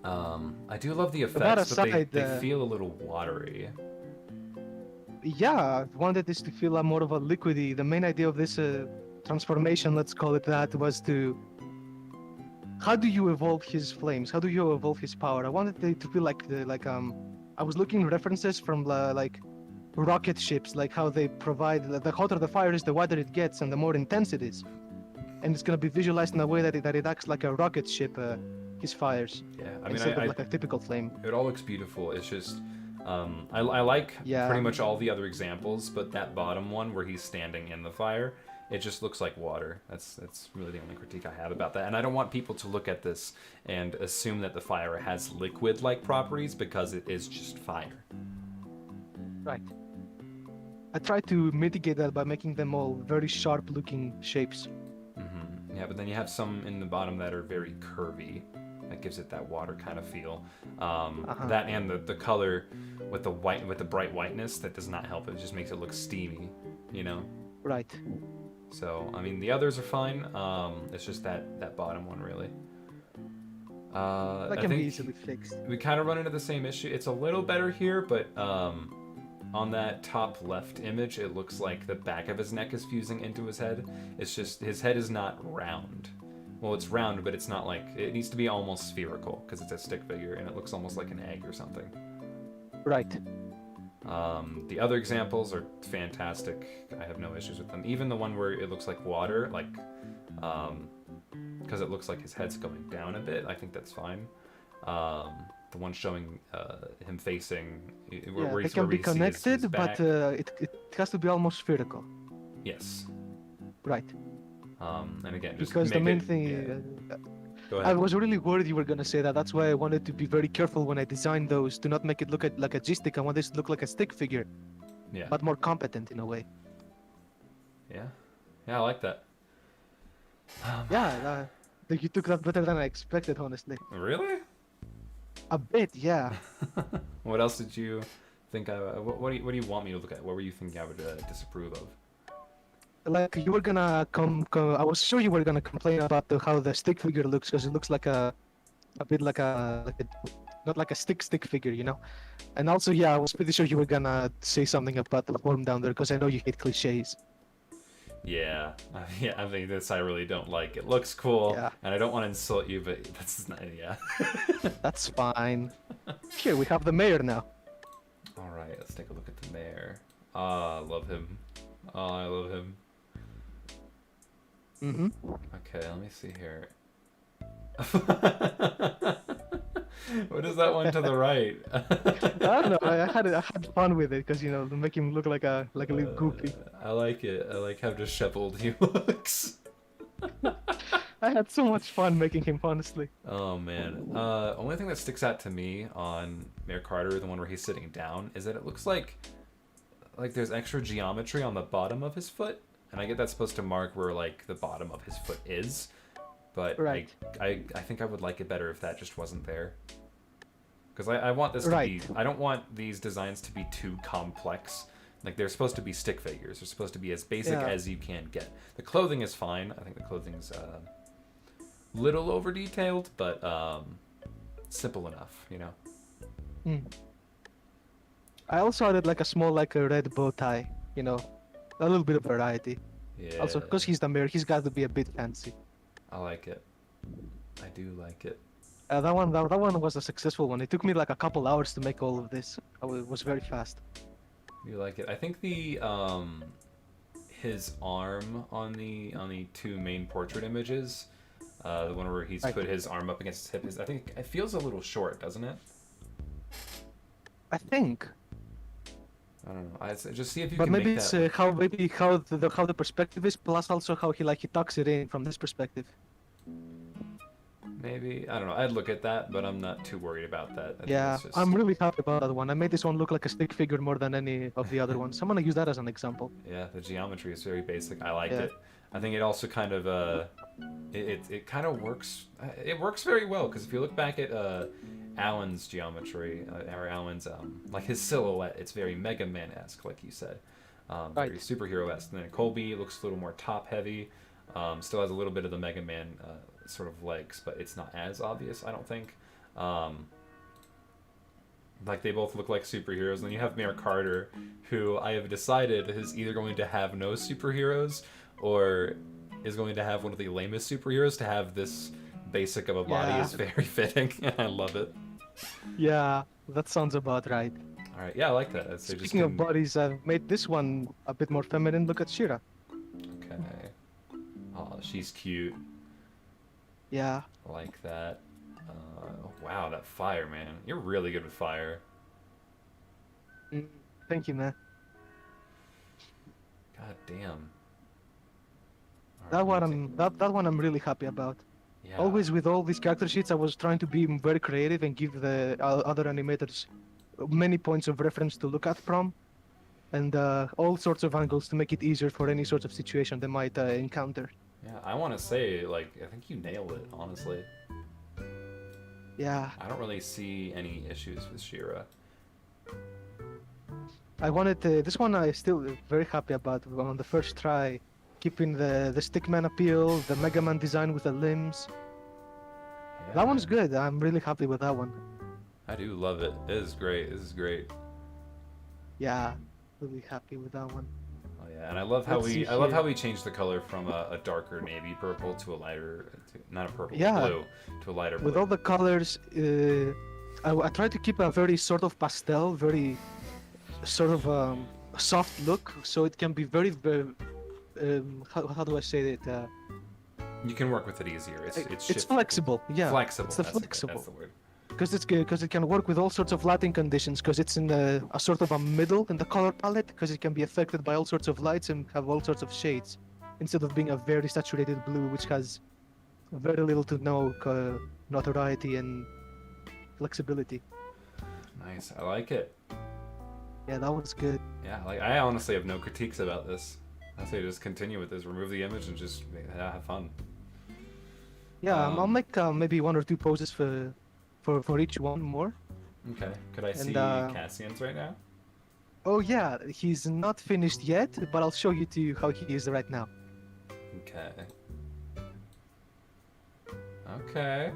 I do love the That effects, aside, but they feel a little watery. Yeah, I wanted this to feel more of a liquidy. The main idea of this transformation, let's call it that, was to... How do you evolve his flames? How do you evolve his power? I wanted it to feel like I was looking at references from like rocket ships, like how they provide the hotter the fire is, the wider it gets, and the more intense it is. And it's gonna be visualized in a way that it acts like a rocket ship, his fires. Yeah, I mean, instead of like a typical flame. It all looks beautiful. It's just, I like pretty much all the other examples, but that bottom one where he's standing in the fire, it just looks like water. That's really the only critique I have about that. And I don't want people to look at this and assume that the fire has liquid-like properties, because it is just fire. Right. I tried to mitigate that by making them all very sharp-looking shapes. Mm-hmm. Yeah, but then you have some in the bottom that are very curvy. That gives it that water kind of feel. That and the color with the bright whiteness, that does not help. It just makes it look steamy, you know? Right. So, I mean, the others are fine. It's just that bottom one, really. That can be easily fixed. We kind of run into the same issue. It's a little better here, but on that top left image, it looks like the back of his neck is fusing into his head. It's just, his head is not round. Well, it's round, but it's not like, it needs to be almost spherical, because it's a stick figure, and it looks almost like an egg or something. Right. The other examples are fantastic. I have no issues with them. Even the one where it looks like water, like, because it looks like his head's going down a bit, I think that's fine. The one showing him facing, where they can be connected, his but it has to be almost spherical. Yes. Right. And again, just because the main thing, Go ahead. I was really worried you were gonna say that. That's why I wanted to be very careful when I designed those to not make it look like a G-stick. I want this to look like a stick figure, but more competent in a way. Yeah, I like that. You took that better than I expected, honestly. Really? A bit, yeah. What else did you think? What do you want me to look at? What were you thinking I would disapprove of? Like you were gonna I was sure you were gonna complain about how the stick figure looks, because it looks like a bit like a not like a stick figure, you know. And also, I was pretty sure you were gonna say something about the form down there, because I know you hate cliches. Yeah, I think this I really don't like. It looks cool, and I don't want to insult you, but that's not. Yeah. That's fine. Here we have the mayor now. All right, let's take a look at the mayor. I love him. I love him. Mm-hmm. Okay, let me see here. What is that one to the right? I don't know. I had fun with it because to make him look like a little goofy. I like it. I like how disheveled he looks. I had so much fun making him, honestly. Oh man. Only thing that sticks out to me on Mayor Carter, the one where he's sitting down, is that it looks like there's extra geometry on the bottom of his foot, and I get that's supposed to mark where like the bottom of his foot is, but right. I think I would like it better if that just wasn't there. Because I want this to be, I don't want these designs to be too complex. Like, they're supposed to be stick figures. They're supposed to be as basic as you can get. The clothing is fine. I think the clothing's a little over-detailed, but simple enough, you know? Mm. I also added like a small, like a red bow tie, a little bit of variety. Yeah. Also, because he's the mayor, he's got to be a bit fancy. I like it. I do like it. That one was a successful one. It took me like a couple hours to make all of this. It was very fast. You like it? I think the his arm on the two main portrait images, the one where he's Right. put his arm up against his hip, I think it feels a little short, doesn't it? I think, I don't know. Just see if you but can maybe make it's that. how the perspective is, plus also how he tucks it in from this perspective. Maybe I don't know. I'd look at that, but I'm not too worried about that. I think Yeah, it's I'm just really happy about that one. I made this one look like a stick figure more than any of the other ones. I'm gonna use that as an example. yeah. The geometry is very basic. I liked Yeah. it. I think it also kind of it kind of works. It works very well because if you look back at Alan's geometry or Alan's like his silhouette, it's very Mega Man esque, like you said, Right. very superhero esque. And then Colby looks a little more top heavy. Still has a little bit of the Mega Man sort of legs, but it's not as obvious, I don't think. Um, like they both look like superheroes. And then you have Mayor Carter, who I have decided is either going to have no superheroes or is going to have one of the lamest superheroes. To have this basic of a body Yeah. is very fitting. I love it. Yeah, that sounds about right. All right, yeah, I like that. So just Speaking of bodies, I've made this one a bit more feminine. Look at Shira. okay. Oh, she's cute. Yeah. I like that. Wow, that fire, man. You're really good with fire. Mm, Thank you, man. God damn. All right, That let one me take. that one I'm really happy about. Yeah. Always with all these character sheets, I was trying to be very creative and give the other animators many points of reference to look at from, and all sorts of angles to make it easier for any sort of situation they might encounter. Yeah, I want to say, like, I think you nailed it, honestly. Yeah, I don't really see any issues with Shira. I wanted this one. I still very happy about on the first try, keeping the stickman appeal, the Mega Man design with the limbs. Yeah, That one's good. I'm really happy with that one. I do love it. It is great. This is great. Yeah, really happy with that one. Oh yeah, and I love how Let's see I love here. how we changed the color from a darker navy purple to a lighter, not a purple, Yeah. blue, to a lighter With blue. all the colors, I try to keep a very sort of pastel, very sort of soft look, so it can be very how do I say it? You can work with it easier. It's It's shift- flexible. Yeah, Flexible. it's the That's flexible. That's the word. Because it can work with all sorts of lighting conditions, because it's in a sort of a middle in the color palette, because it can be affected by all sorts of lights and have all sorts of shades, instead of being a very saturated blue, which has very little to no notoriety and flexibility. Nice. I like it. Yeah, that was good. Yeah, like I honestly have no critiques about this. I say just continue with this. Remove the image and just have fun. Yeah, I'll Um, make maybe one or two poses for each one more. Okay. Could I And, see Cassian's right now? Oh yeah, he's not finished yet, but I'll show you to how he is right now. Okay. Okay.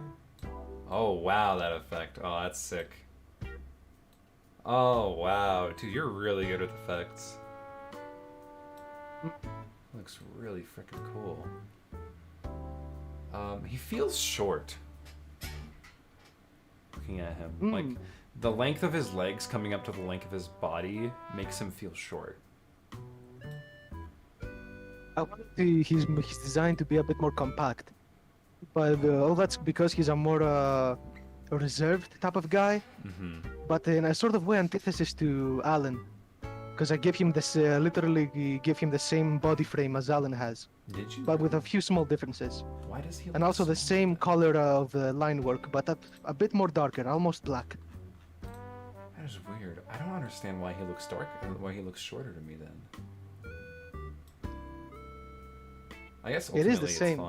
Oh wow, that effect. Oh, that's sick. Oh wow, dude, you're really good with effects. Looks really freaking cool. He feels short. Looking at him, like Mm. the length of his legs coming up to the length of his body makes him feel short. I wanted he's designed to be a bit more compact, but all that's because he's a more reserved type of guy, Mm-hmm. but in a sort of way antithesis to Alan, because I gave him this literally give him the same body frame as Alan has, Did you? but with a few small differences, Why does he? and look also the so same good? color of the line work, but a bit more darker, almost black. That is weird. I don't understand why he looks dark. Why he looks shorter to me then. I guess It is the ultimately same.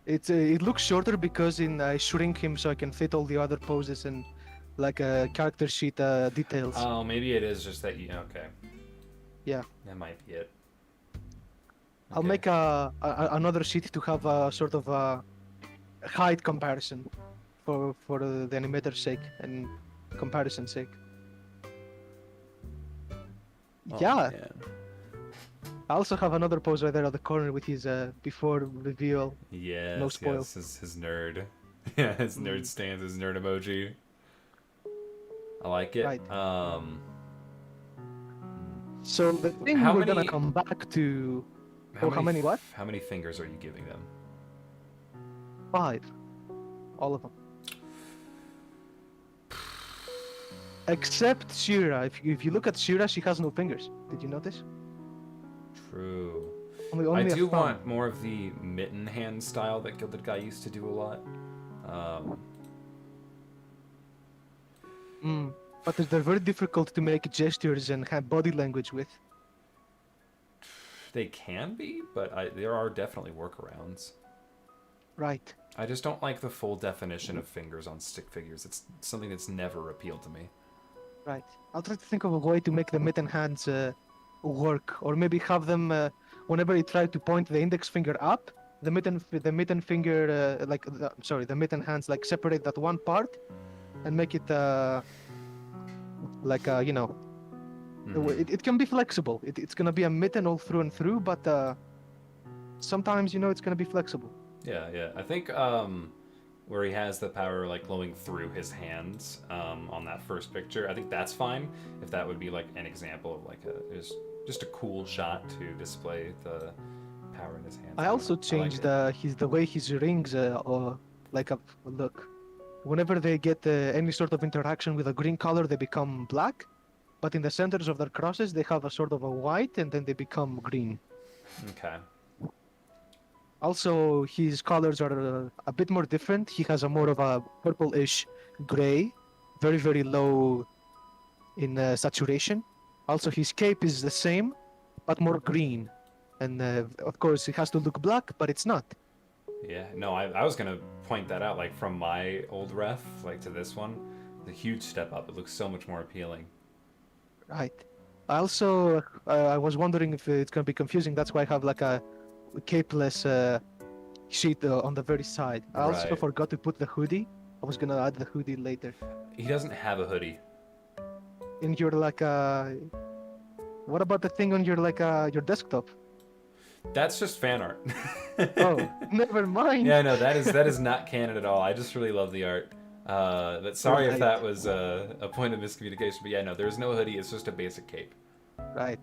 it's fine. It looks shorter because I shrink him so I can fit all the other poses and like character sheet details. Oh, maybe it is just that you. Okay. Yeah. That might be it. I'll Okay. make another sheet to have a sort of a height comparison for the animator's sake and comparison's sake. Oh, Yeah, man. I also have another pose right there at the corner with his before reveal. Yes. No spoil. Yes. His nerd. Yeah. His nerd Mm. stands. His nerd emoji. I like it. Right. So the thing How we're gonna many- come back to. How many what? How many fingers are you giving them? 5. All of them. Except Shira. If you look at Shira, she has no fingers. Did you notice? True. Only I a do thumb. want more of the mitten hand style that Gilded Guy used to do a lot. But they're very difficult to make gestures and have body language with. They can be, but there are definitely workarounds. Right. I just don't like the full definition of fingers on stick figures. It's something that's never appealed to me. Right. I'll try to think of a way to make the mitten hands work, or maybe have them whenever you try to point the index finger up, the mitten finger the mitten hands like separate that one part, and make it it can be flexible. It's gonna be a mitten all through and through, but sometimes it's gonna be flexible. Yeah. I think where he has the power like glowing through his hands on that first picture, I think that's fine. If that would be like an example of like just a cool shot to display the power in his hands. I also changed the way his rings look. Whenever they get any sort of interaction with a green color, they become black. But in the centers of their crosses, they have a sort of a white, and then they become green. Okay. Also, his colors are a bit more different. He has a more of a purple-ish gray, very, very low in saturation. Also, his cape is the same, but more green. And of course, it has to look black, but it's not. Yeah, no, I was going to point that out, like from my old ref, like to this one, the huge step up. It looks so much more appealing. Right. I also, I was wondering if it's going to be confusing. That's why I have like a capeless sheet on the very side. I also Right. forgot to put the hoodie. I was going to add the hoodie later. He doesn't have a hoodie. In your what about the thing on your your desktop? That's just fan art. Oh, never mind. Yeah, no, that is not canon at all. I just really love the art. But sorry if that was a point of miscommunication. But yeah, no, there's no hoodie. It's just a basic cape. Right.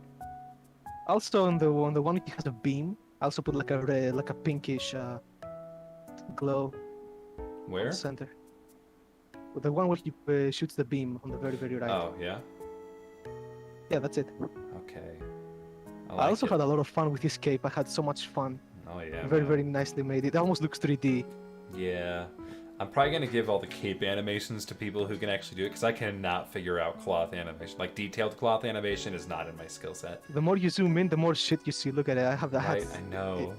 Also, on the one he has a beam. I also put like a pinkish glow. Where? On the center. The one where he shoots the beam on the very, very right. Oh, yeah? Yeah, that's it. Okay. I also had a lot of fun with his cape. I had so much fun. Oh, yeah. Very, very nicely made. It almost looks 3D. Yeah. I'm probably going to give all the cape animations to people who can actually do it, because I cannot figure out cloth animation. Like, detailed cloth animation is not in my skill set. The more you zoom in, the more shit you see. Look at it. I know.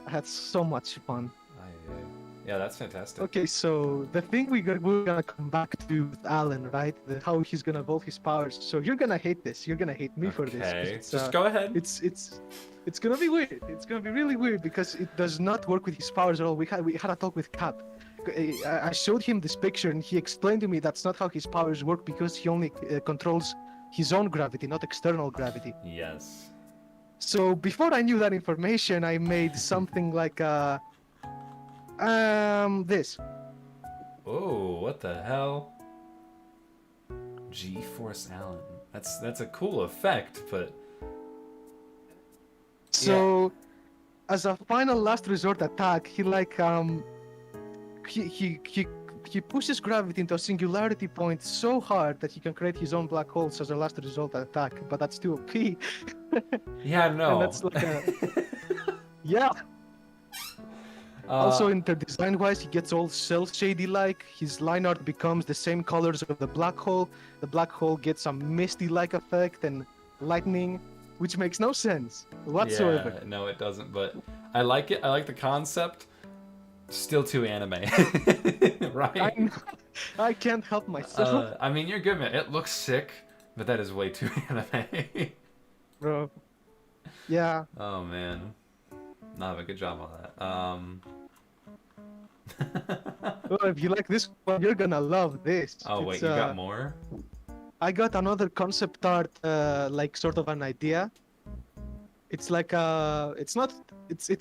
I had so much fun. Yeah, that's fantastic. Okay, so the thing we're gonna come back to with Alan, right? How he's gonna evolve his powers. So you're gonna hate this. You're gonna hate me for this. Okay, just go ahead. It's gonna be weird. It's gonna be really weird because it does not work with his powers at all. We had a talk with Cap. I showed him this picture and he explained to me that's not how his powers work because he only controls his own gravity, not external gravity. Yes. So before I knew that information, I made something like this. Oh, what the hell? G-Force Allen. That's a cool effect, but... So, as a final last resort attack, he he pushes gravity into a singularity point so hard that he can create his own black holes as a last resort attack. But that's too OP. Yeah, no. And that's like yeah. Also, in the design-wise, he gets all cell shady-like. His line art becomes the same colors of the black hole. The black hole gets a misty-like effect and lightning, which makes no sense whatsoever. Yeah, no, it doesn't. But I like it. I like the concept. Still too anime, right? I can't help myself. I mean, you're good, man. It looks sick, but that is way too anime. Bro. Yeah. Oh man. No, but good job on that. Well, if you like this one, you're gonna love this. Oh wait, you got more? I got another concept art, like sort of an idea. It's like it's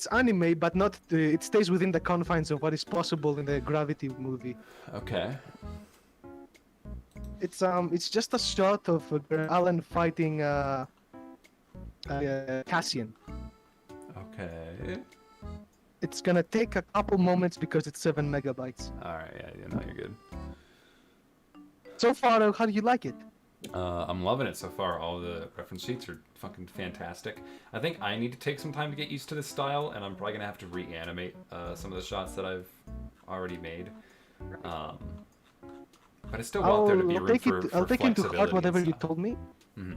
anime, but not. It stays within the confines of what is possible in the Gravity movie. Okay. It's just a shot of Alan fighting Cassian. Okay. It's gonna take a couple moments because it's 7 megabytes. All right. Yeah. You know, you're good. So far, how do you like it? I'm loving it so far. All the reference sheets are fucking fantastic. I think I need to take some time to get used to this style, and I'm probably gonna have to reanimate some of the shots that I've already made. But I still want there to be room for I'll take into flexibility heart and whatever you stuff. told me. Mhm.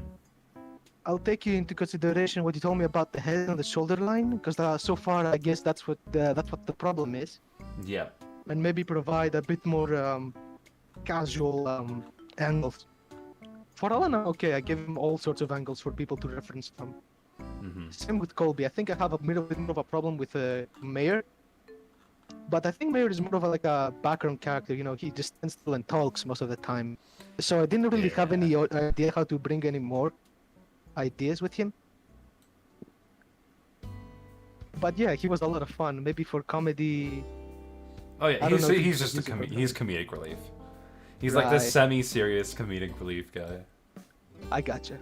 I'll take you into consideration what you told me about the head and the shoulder line, because so far I guess that's what the problem is, Yeah. and maybe provide a bit more casual angles. For Alan, okay, I give him all sorts of angles for people to reference from. Hmm. Same with Colby. I think I have a bit more of a problem with Mayor, but I think Mayor is more of like a background character. You know, he just stands still and talks most of the time. So I didn't really have any Yeah. idea how to bring any more ideas with him. But yeah, he was a lot of fun. Maybe for comedy. Oh yeah. I don't know if He's could just use it for he's comedy. comedic relief. He's like this Right. semi-serious comedic relief guy. I gotcha.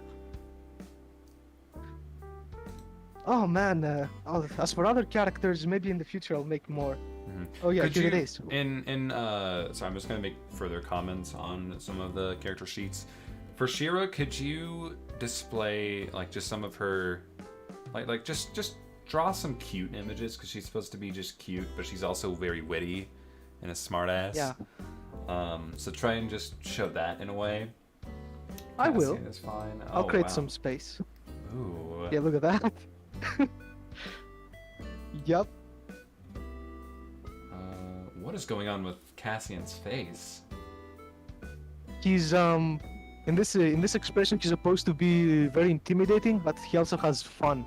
Oh man. As for other characters, maybe in the future I'll make more. Mhm. Oh yeah, Could here it you is. so I'm just gonna make further comments on some of the character sheets. For Shira, could you display like just some of her like just draw some cute images because she's supposed to be just cute, but she's also very witty and a smartass. Yeah, So try and just show that in a way. I will. Cassian is fine. I'll Oh, create wow. some space. Ooh. Yeah, look at that. Yup. What is going on with Cassian's face? He's in this expression he's supposed to be very intimidating, but he also has fun.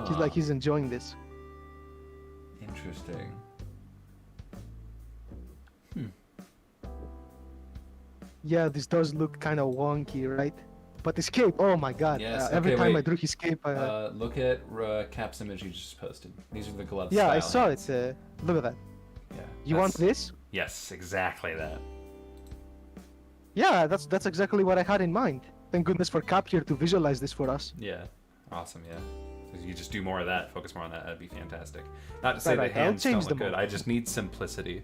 He's like he's enjoying this. Interesting. Yeah, this does look kind of wonky, right? But escape, oh my god. Yes, Every okay, time I wait. drew escape, Look at Cap's image you just posted. These are the glove yeah, I style saw hands. it. Look at that. Yeah. You want this? Yes, exactly that. Yeah, that's exactly what I had in mind. Thank goodness for Cap here to visualize this for us. Yeah. Awesome, yeah. If you just do more of that, focus more on that, that'd be fantastic. Not to say Right, the I'll hands don't change look them good, all. I just need simplicity.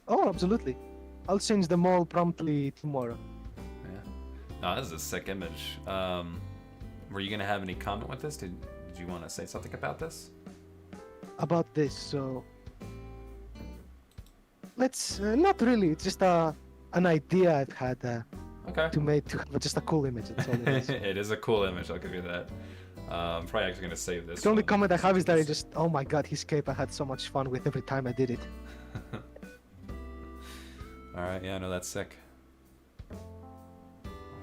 Oh, absolutely. I'll change them all promptly tomorrow. Yeah. No, this is a sick image. Were you gonna have any comment with this? Did you want to say something about this? About this, so let's not really. It's just an idea I've had Okay. to have just a cool image. That's all it is. It is a cool image, I'll give you that. I'm probably actually gonna save this. The only one. comment I have is that I just, oh my god, his cape I had so much fun with every time I did it. Alright, yeah, no, that's sick.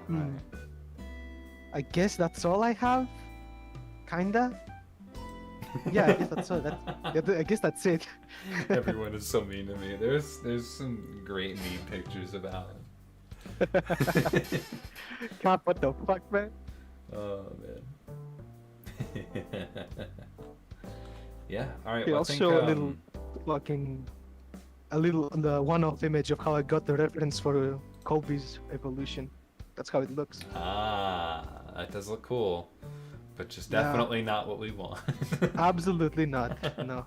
Hmm. Alright. I guess that's all I have. Kinda. Yeah, I guess that's all. I guess that's it. Everyone is so mean to me. There's some great meme pictures about him. God, what the fuck, man? Oh man. Yeah. All right. Yeah, Well, I I'll think, show a little the one-off image of how I got the reference for Colby's evolution. That's how it looks. that does look cool, but just Yeah. definitely not what we want. Absolutely not. No.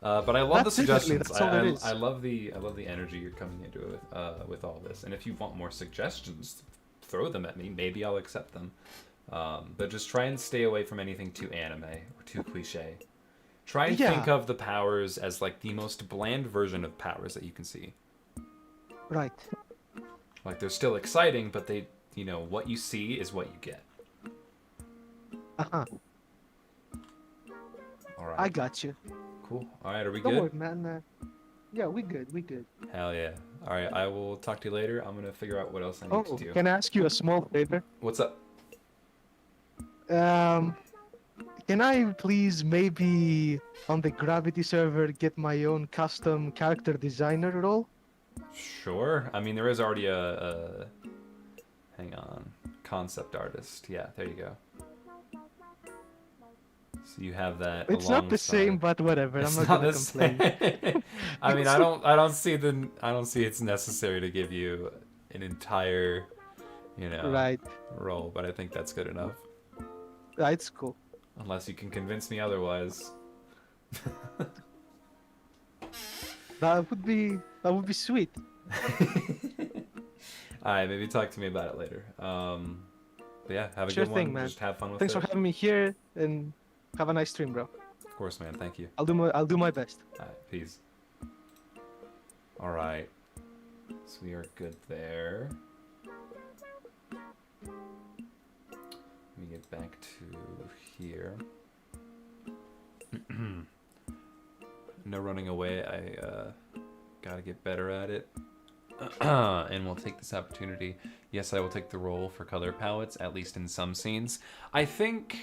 But I love That's the it, really, suggestions. that's all it is. I love the energy you're coming into it with all this. And if you want more suggestions, throw them at me. Maybe I'll accept them. But just try and stay away from anything too anime or too cliche. Try and Yeah. think of the powers as like the most bland version of powers that you can see. Right. Like they're still exciting, but they, what you see is what you get. Uh-huh. All right. I got you. Cool. All right. Are we Don't good? worry, man. Yeah, we good. We good. Hell yeah. All right. I will talk to you later. I'm gonna figure out what else I need Oh, to do. can I ask you a small favor? What's up? Can I please maybe on the Gravity server get my own custom character designer role? Sure. I mean, there is already a hang on, concept artist. Yeah, there you go. So you have that It's not the same, alongside. but whatever. I'm It's not not gonna the complain. same. I mean, I don't see it's necessary to give you an entire, Right. role, but I think that's good enough. It's cool. Unless you can convince me otherwise. That would be sweet. Alright, maybe talk to me about it later. But yeah, have a Sure good thing, one. man. Just have fun with Thanks it. for having me here, and have a nice stream, bro. Of course, man. Thank you. I'll do my best. Alright, peace. Alright. So we are good there. Let me get back to here. No running away. I gotta get better at it. And we'll take this opportunity. Yes, I will take the role for color palettes, at least in some scenes. I think...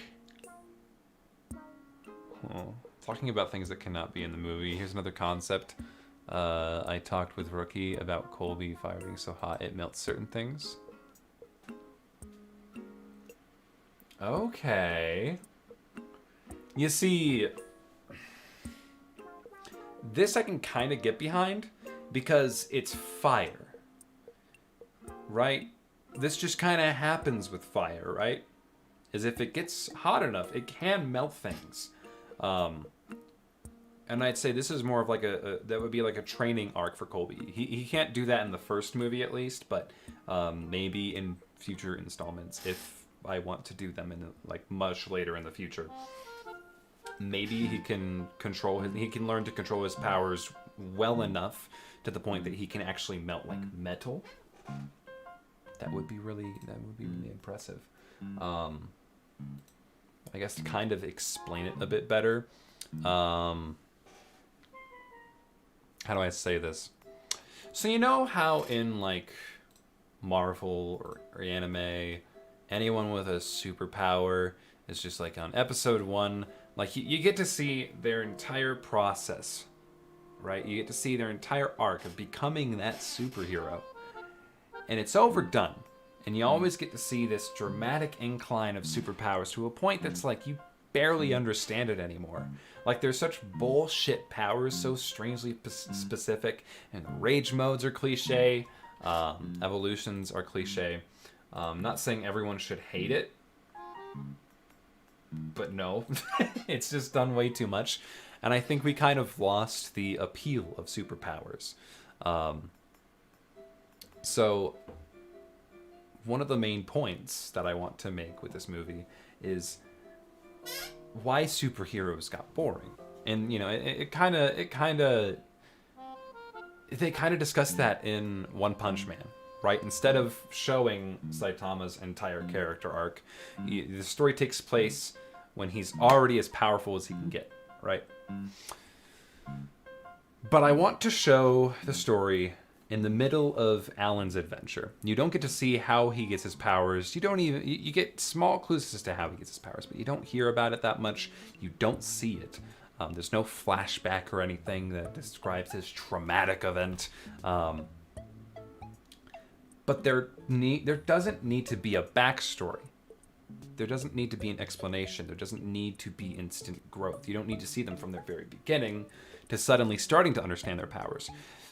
talking about things that cannot be in the movie, here's another concept. I talked with Rookie about Colby fire being so hot it melts certain things. Okay. You see, this I can kind of get behind because it's fire, right? This just kind of happens with fire, right? As if it gets hot enough, it can melt things. And I'd say this is more of like that would be like a training arc for Colby. He can't do that in the first movie at least, but maybe in future installments if I want to do them in like much later in the future. Maybe he can learn to control his powers well enough to the point that he can actually melt like metal. That would be really impressive. I guess to kind of explain it a bit better. How do I say this? So you know how in like Marvel or anime, anyone with a superpower is just like on episode 1, like you get to see their entire process, right? You get to see their entire arc of becoming that superhero. And it's overdone. And you always get to see this dramatic incline of superpowers to a point that's like you barely understand it anymore. Like there's such bullshit powers, so strangely specific, and rage modes are cliche, evolutions are cliche. Not saying everyone should hate it, but no, it's just done way too much, and I think we kind of lost the appeal of superpowers. So one of the main points that I want to make with this movie is why superheroes got boring. And they kind of discussed that in One Punch Man, right? Instead of showing Saitama's entire character arc, the story takes place when he's already as powerful as he can get, right? But I want to show the story in the middle of Alan's adventure. You don't get to see how he gets his powers. You get small clues as to how he gets his powers, but you don't hear about it that much. You don't see it. There's no flashback or anything that describes his traumatic event. But there doesn't need to be a backstory. There doesn't need to be an explanation. There doesn't need to be instant growth. You don't need to see them from their very beginning to suddenly starting to understand their powers.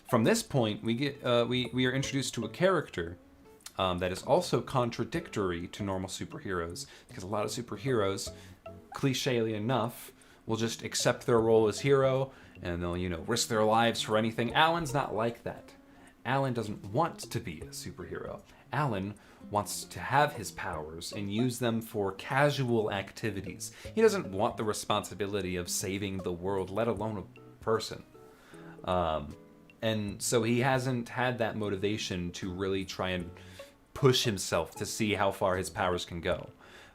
From this point, we are introduced to a character that is also contradictory to normal superheroes, because a lot of superheroes, clichely enough, will just accept their role as hero and they'll risk their lives for anything. Alan's not like that. Alan doesn't want to be a superhero. Alan wants to have his powers and use them for casual activities. He doesn't want the responsibility of saving the world, let alone a person. And so he hasn't had that motivation to really try and push himself to see how far his powers can go.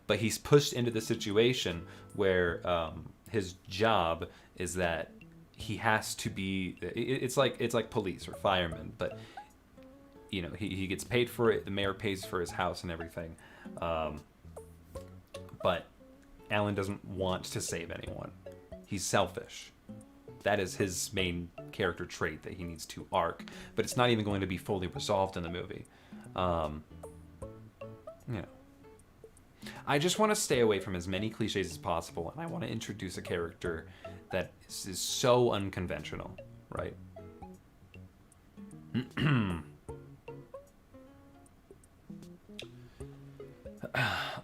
But he's pushed into the situation where his job is that he has to be... It's like police or firemen, but he gets paid for it. The mayor pays for his house and everything. But Alan doesn't want to save anyone. He's selfish. That is his main character trait that he needs to arc, but it's not even going to be fully resolved in the movie. I just want to stay away from as many cliches as possible, and I want to introduce a character that is so unconventional, right?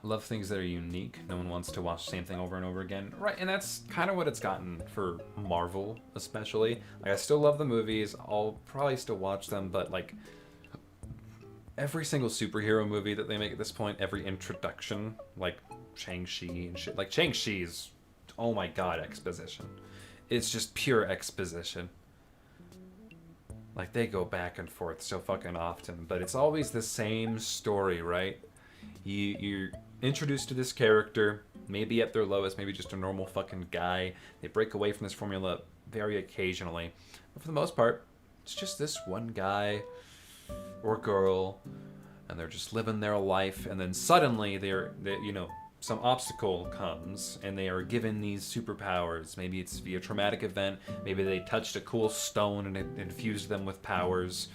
Love things that are unique. No one wants to watch the same thing over and over again. Right, and that's kind of what it's gotten for Marvel, especially. Like, I still love the movies. I'll probably still watch them, but, like, every single superhero movie that they make at this point, every introduction, like Shang-Chi and shit. Like, Shang-Chi's, oh my god, exposition. It's just pure exposition. Like, they go back and forth so fucking often, but it's always the same story, right? You're introduced to this character, maybe at their lowest, maybe just a normal fucking guy. They break away from this formula very occasionally. But for the most part, it's just this one guy or girl, and they're just living their life, and then suddenly some obstacle comes, and they are given these superpowers. Maybe it's via traumatic event, maybe they touched a cool stone and it infused them with powers.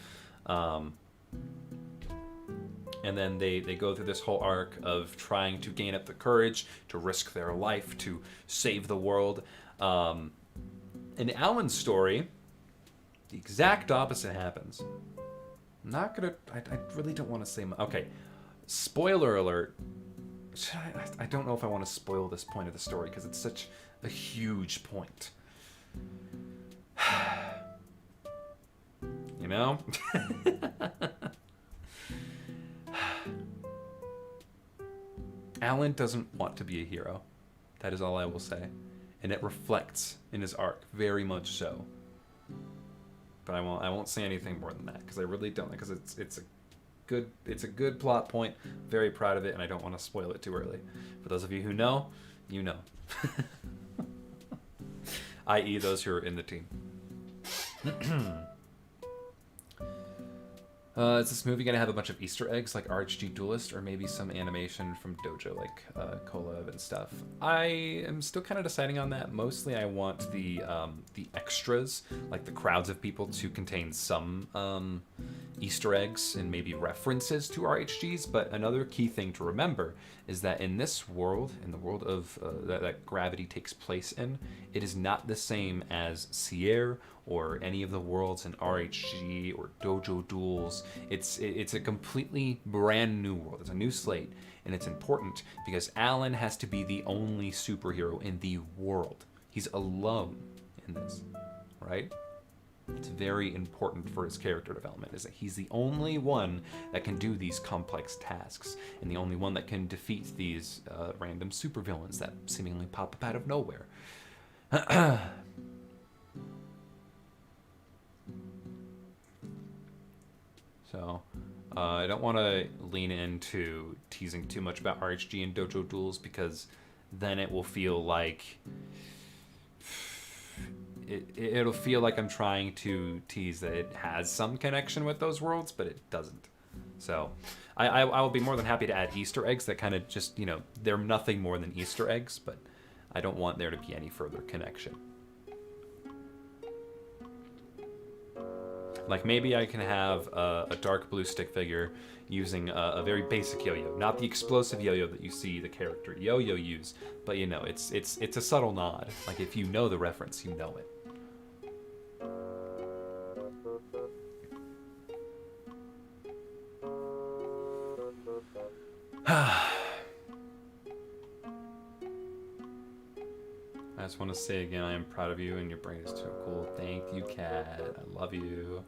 And then they go through this whole arc of trying to gain up the courage to risk their life to save the world. In Alan's story, the exact opposite happens. I'm not gonna. I really don't want to say. Okay, spoiler alert. I don't know if I want to spoil this point of the story because it's such a huge point. You know? Alan doesn't want to be a hero. That is all I will say. And it reflects in his arc, very much so. But I won't say anything more than that, because I really don't, because it's a good plot point. Very proud of it, and I don't want to spoil it too early. For those of you who know, you know. I.e. those who are in the team. Is this movie gonna have a bunch of Easter eggs like RHG Duelist, or maybe some animation from Dojo like Kolob and stuff? I am still kind of deciding on that. Mostly I want the extras, like the crowds of people, to contain some Easter eggs and maybe references to RHGs. But another key thing to remember is that in this world, in the world of that Gravity takes place in, it is not the same as Sierre or any of the worlds in RHG or Dojo Duels. It's a completely brand new world. It's a new slate, and it's important because Alan has to be the only superhero in the world. He's alone in this, right? It's very important for his character development, is that he's the only one that can do these complex tasks, and the only one that can defeat these random supervillains that seemingly pop up out of nowhere. So, I don't want to lean into teasing too much about RHG and Dojo Duels, because then it will feel like it'll feel like I'm trying to tease that it has some connection with those worlds, but it doesn't. So I will be more than happy to add Easter eggs that kind of just, they're nothing more than Easter eggs, but I don't want there to be any further connection. Like, maybe I can have a dark blue stick figure using a very basic yo-yo. Not the explosive yo-yo that you see the character yo-yo use, but it's a subtle nod. Like, if you know the reference, you know it. I just want to say again, I am proud of you, and your brain is so cool. Thank you, Kat. I love you.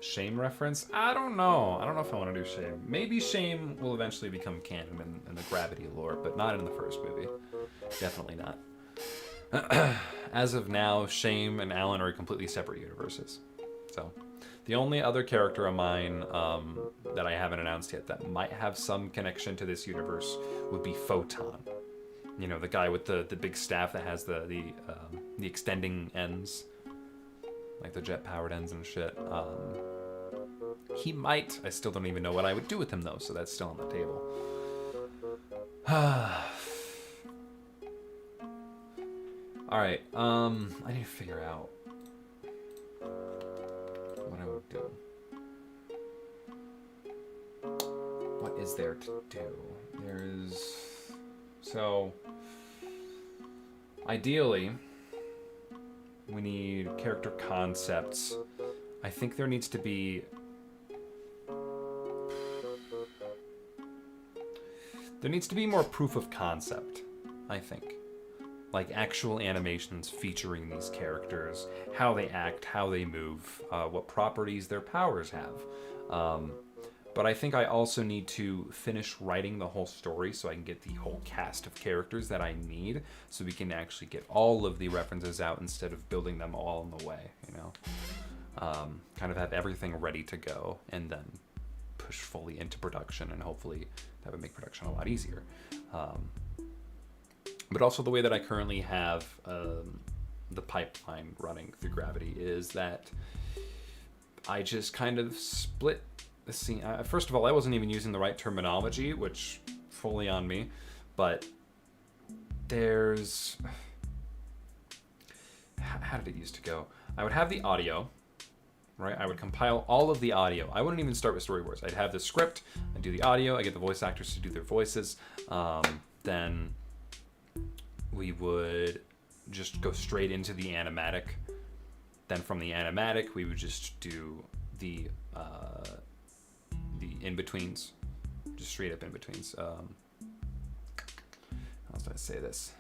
Shame reference? I don't know. I don't know if I want to do Shame. Maybe Shame will eventually become canon in the Gravity lore, but not in the first movie. Definitely not. As of now, Shame and Alan are completely separate universes. So, the only other character of mine that I haven't announced yet that might have some connection to this universe would be Photon. The guy with the big staff that has the extending ends, like the jet-powered ends and shit. He might. I still don't even know what I would do with him, though, so that's still on the table. Alright, I need to figure out is there to do? There's... So, ideally, we need character concepts. I think there needs to be... There needs to be more proof of concept, I think. Like actual animations featuring these characters, how they act, how they move, what properties their powers have. But I think I also need to finish writing the whole story so I can get the whole cast of characters that I need, so we can actually get all of the references out instead of building them all in the way, you know? Kind of have everything ready to go and then push fully into production, and hopefully that would make production a lot easier. But also the way that I currently have the pipeline running through Gravity is that I just kind of split the scene. First of all, I wasn't even using the right terminology, which fully on me, but there's... How did it used to go? I would have the audio, right? I would compile all of the audio. I wouldn't even start with storyboards. I'd have the script, I'd do the audio, I get the voice actors to do their voices, then we would just go straight into the animatic. Then from the animatic, we would just do the in-betweens, just straight up in-betweens. How else did I say this?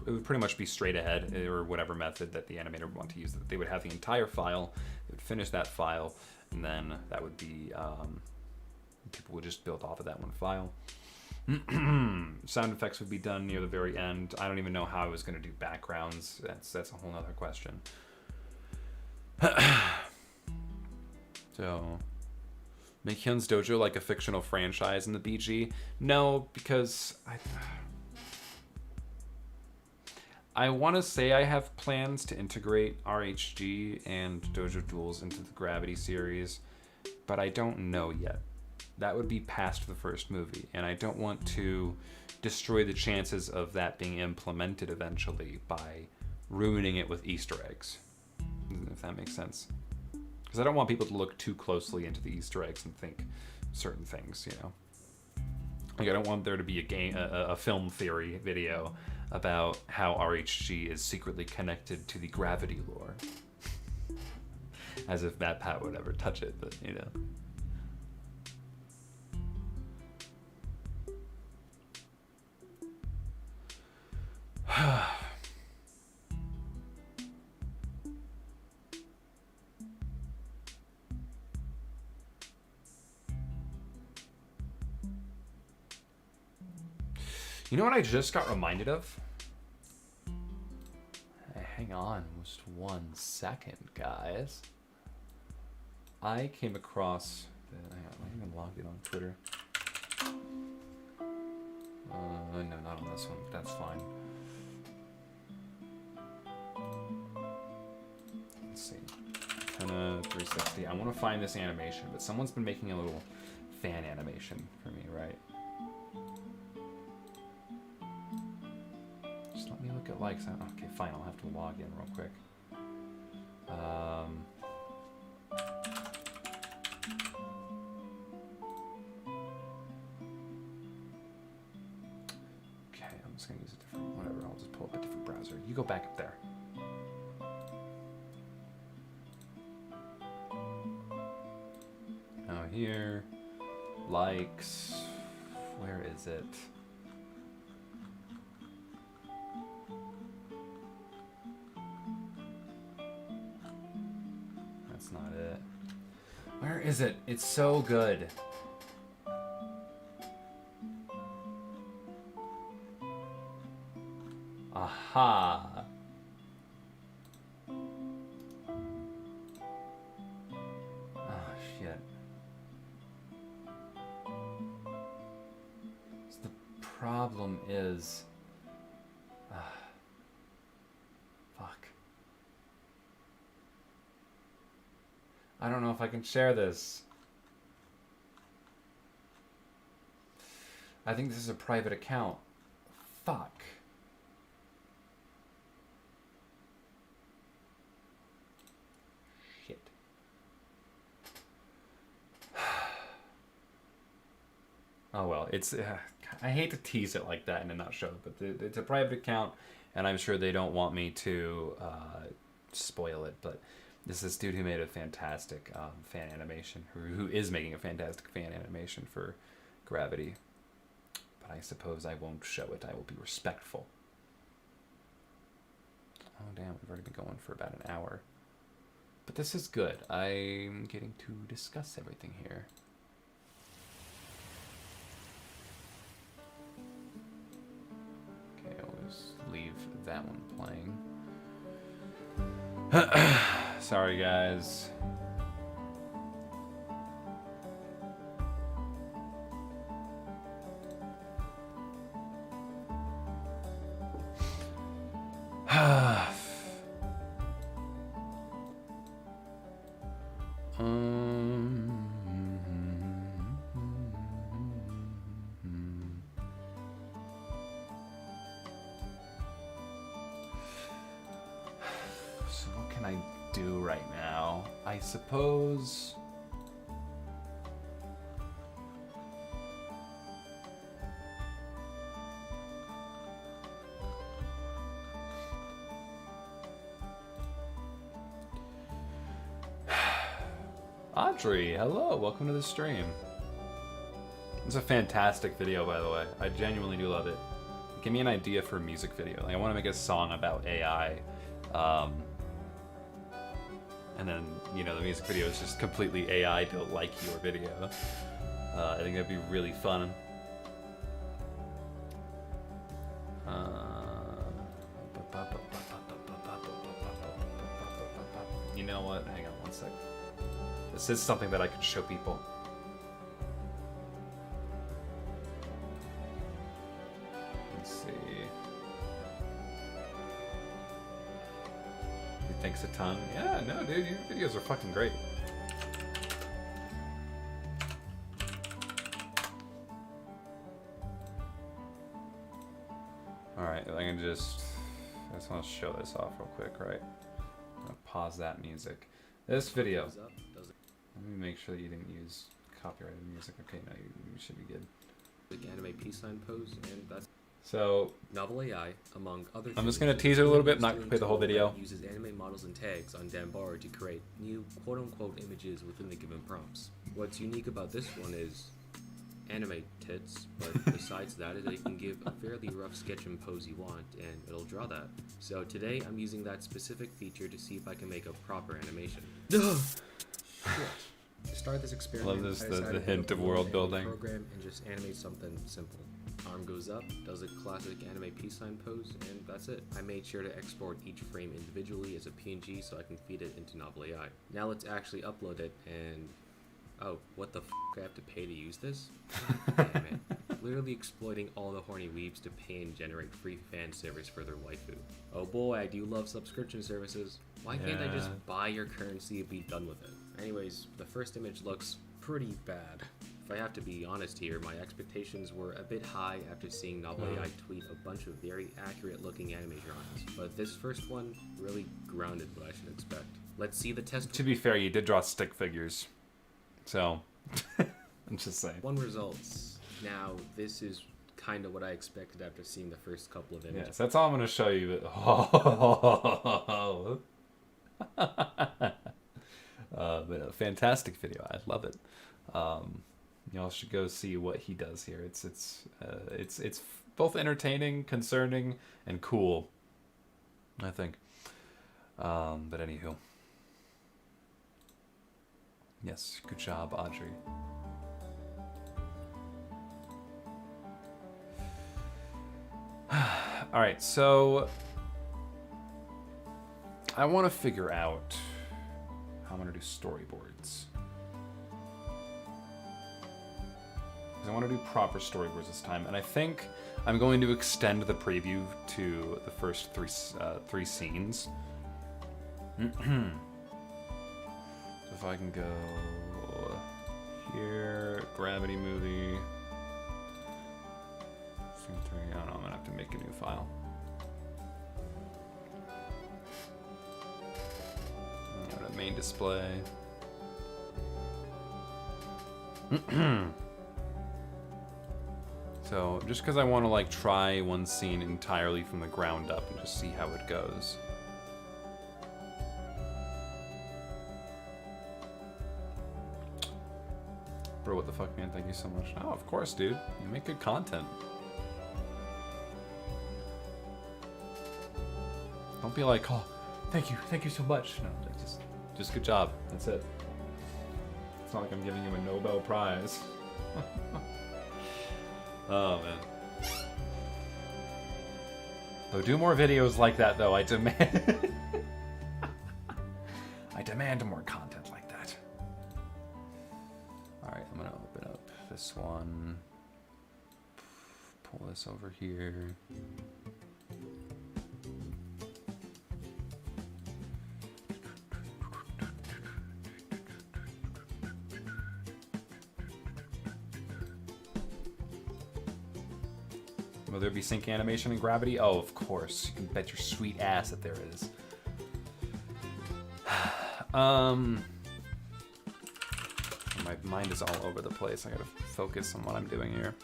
It would pretty much be straight ahead, or whatever method that the animator would want to use. They would have the entire file, they would finish that file, and then that would be, people would just build off of that one file. Sound effects would be done near the very end. I don't even know how I was going to do backgrounds. That's a whole other question. So, make Hyun's Dojo like a fictional franchise in the BG? No, because I want to say I have plans to integrate RHG and Dojo Duels into the Gravity series, but I don't know yet. That would be past the first movie, and I don't want to destroy the chances of that being implemented eventually by ruining it with Easter eggs, if that makes sense. Because I don't want people to look too closely into the Easter eggs and think certain things, you know. Like, I don't want there to be a film theory video about how RHG is secretly connected to the Gravity lore. As if MatPat would ever touch it, but, you know. You know what I just got reminded of? Hey, hang on just 1 second, guys. I came across... Hang on, am I even logged in on Twitter? No, not on this one. That's fine. Let's see. Antenna 360. I want to find this animation, but someone's been making a little fan animation for me, right? Just let me look at likes. Okay, fine. I'll have to log in real quick. Okay, I'm just gonna use a different, whatever. I'll just pull up a different browser. You go back up there. Now here, likes. Where is it? That's not it. Where is it? It's so good. Aha. Oh, shit. So the problem is... fuck. I don't know if I can share this. I think this is a private account. Fuck. Shit. Oh well, it's I hate to tease it like that in a nutshell, but it's a private account, and I'm sure they don't want me to spoil it. But this is this dude who made a fantastic fan animation, who is making a fantastic fan animation for Gravity. But I suppose I won't show it. I will be respectful. Oh damn, we've already been going for about an hour. But this is good. I'm getting to discuss everything here. Okay, I'll just leave that one playing. Sorry, guys. So what can I do right now? I suppose... Audrey, hello, welcome to the stream. It's a fantastic video, by the way. I genuinely do love it. Give me an idea for a music video. Like, I want to make a song about AI. And then, you know, the music video is just completely AI built like your video. I think that'd be really fun. You know what? Hang on one sec. This is something that I could show people. Let's see. Thanks a ton. Yeah, no, dude, your videos are fucking great. Alright, I just want to show this off real quick, right? I'm gonna pause that music. This video. Let me make sure that you didn't use copyrighted music. Okay, no, you should be good. Anime peace sign pose, and that's so novel AI, among other things. I'm just gonna tease it a little bit, not gonna play the whole video. Uses anime models and tags on Dambar to create new quote-unquote images within the given prompts. What's unique about this one is anime tits, but besides that is that you can give a fairly rough sketch and pose you want, and it'll draw that. So today I'm using that specific feature to see if I can make a proper animation. To start this experiment, Love this, I the decided to hint of upload world an building. program and just animate something simple. Arm goes up, does a classic anime peace sign pose, and that's it. I made sure to export each frame individually as a PNG so I can feed it into Novel AI. Now let's actually upload it, and oh, what the f***, I have to pay to use this? God damn it. Literally exploiting all the horny weebs to pay and generate free fan service for their waifu. Oh boy, I do love subscription services. Why can't I just buy your currency and be done with it? Anyways, the first image looks pretty bad. If I have to be honest here, my expectations were a bit high after seeing Novel AI tweet a bunch of very accurate looking anime drawings, but this first one really grounded what I should expect. Let's see the test. To be fair, you did draw stick figures, so I'm just saying. One results. Now, this is kind of what I expected after seeing the first couple of images. Yes, that's all I'm going to show you. But a fantastic video. I love it. Y'all should go see what he does here. It's both entertaining, concerning, and cool, I think. But anywho. Yes, good job, Audrey. Alright, so I want to figure out how I'm going to do storyboards. Because I want to do proper storyboards this time, and I think I'm going to extend the preview to the first three scenes. So if I can go here, Gravity movie. Scene 3, I don't know, I'm gonna have to make a new file. Go to main display. So, just because I want to, like, try one scene entirely from the ground up and just see how it goes. Bro, what the fuck, man? Thank you so much. Oh, of course, dude. You make good content. Don't be like, oh, thank you so much. No, just good job. That's it. It's not like I'm giving you a Nobel Prize. Oh, man. So do more videos like that, though. I demand... I demand more content like that. Alright, I'm gonna open up this one. Pull this over here. Will there be sync animation in Gravity? Oh, of course. You can bet your sweet ass that there is. My mind is all over the place. I gotta focus on what I'm doing here.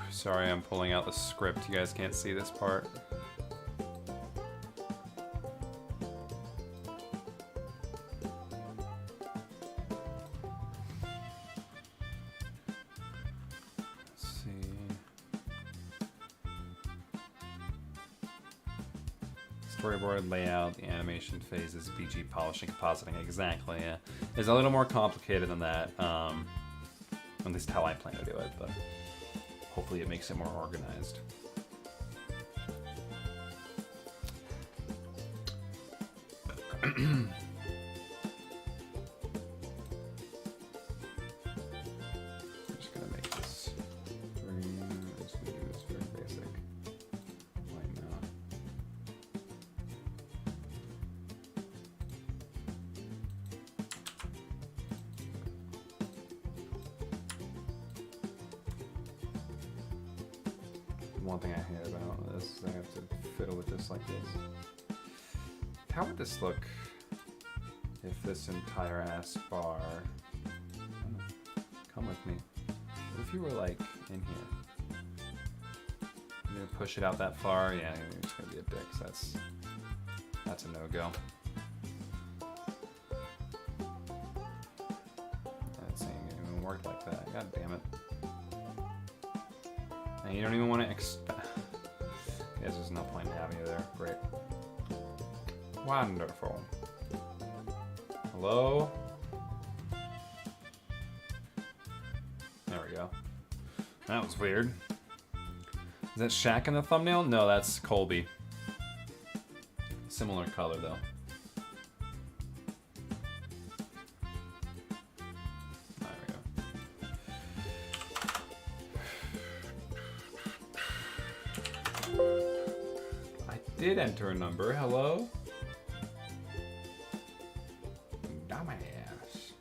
Sorry, I'm pulling out the script. You guys can't see this part. Let's see. Storyboard, layout, the animation phases, BG, polishing, compositing. Exactly, yeah. It's a little more complicated than that. At least how I plan to do it, but hopefully it makes it more organized. I'm just gonna make this green. I'm just gonna do this very basic. Why not? One thing I hate about this is I have to fiddle with this like this. How would this look if this entire ass bar... Come with me. What if you were like in here? You're gonna push it out that far? Yeah, you're just gonna be a dick, so that's a no-go. That ain't gonna even work like that. God damn it. And you don't even want to expect. Guess there's no point in having you there. Great. Wonderful. Hello? There we go. That was weird. Is that Shaq in the thumbnail? No, that's Colby. Similar color, though. Did enter a number. Hello? Dumbass.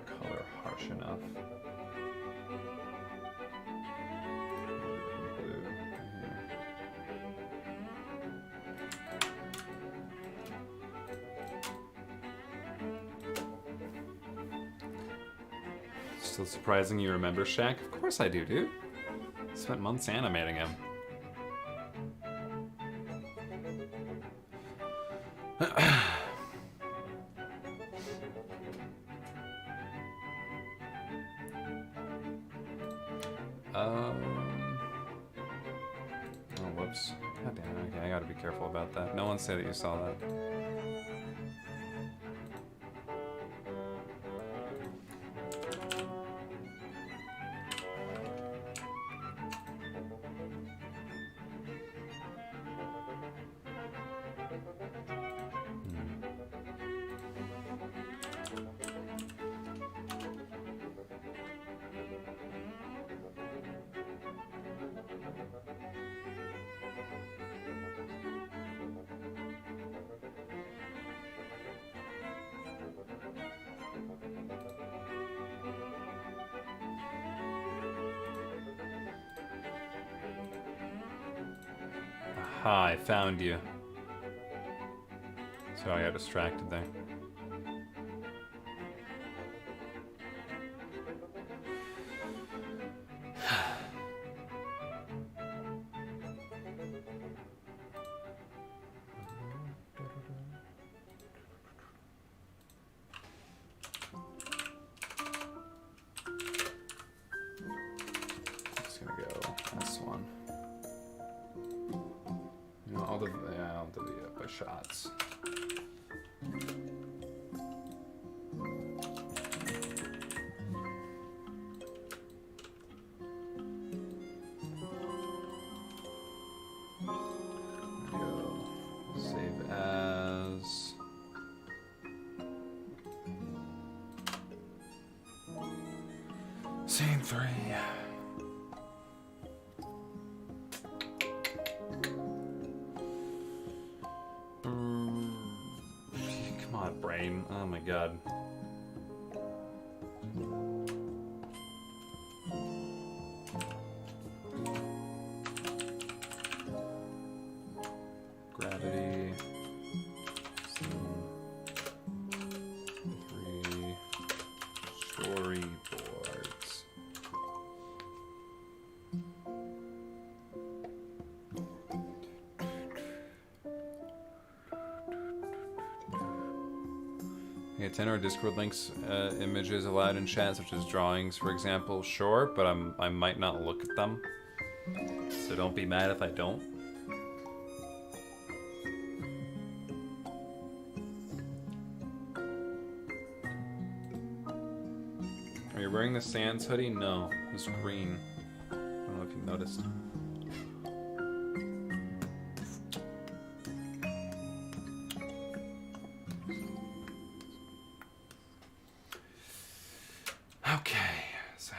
Color harsh enough. Still surprising you remember Shaq? Of course I do, dude. Spent months animating him. Oh, whoops. God damn it. Okay, I gotta be careful about that. No one say that you saw that. Ha, I found you. Sorry, I got distracted there. Just gonna go this one. You know, I'll divvy up by shots. Go save as. Scene 3. Come on, brain. Oh my god. Gravity. Scene 3. Storyboards. Yeah, 10 or Discord links, images allowed in chat, such as drawings, for example. Sure, but I might not look at them. So don't be mad if I don't. Are you wearing the Sans hoodie? No, it's green. I don't know if you noticed. Okay. So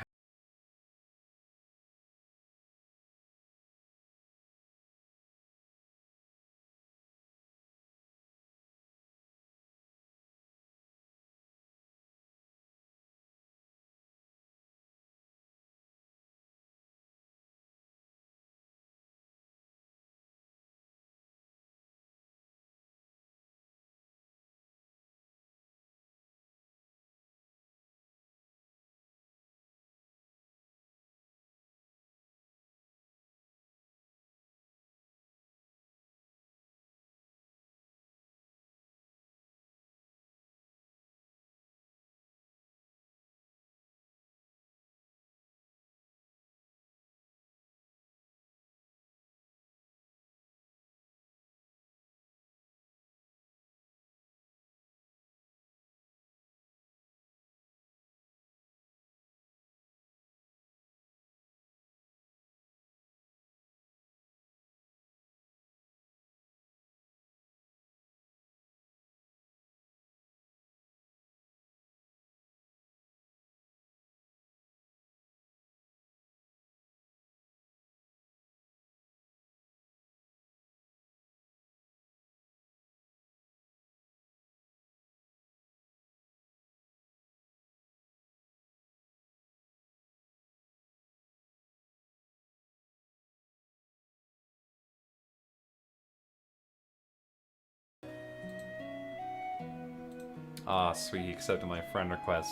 ah, sweet, he accepted my friend request.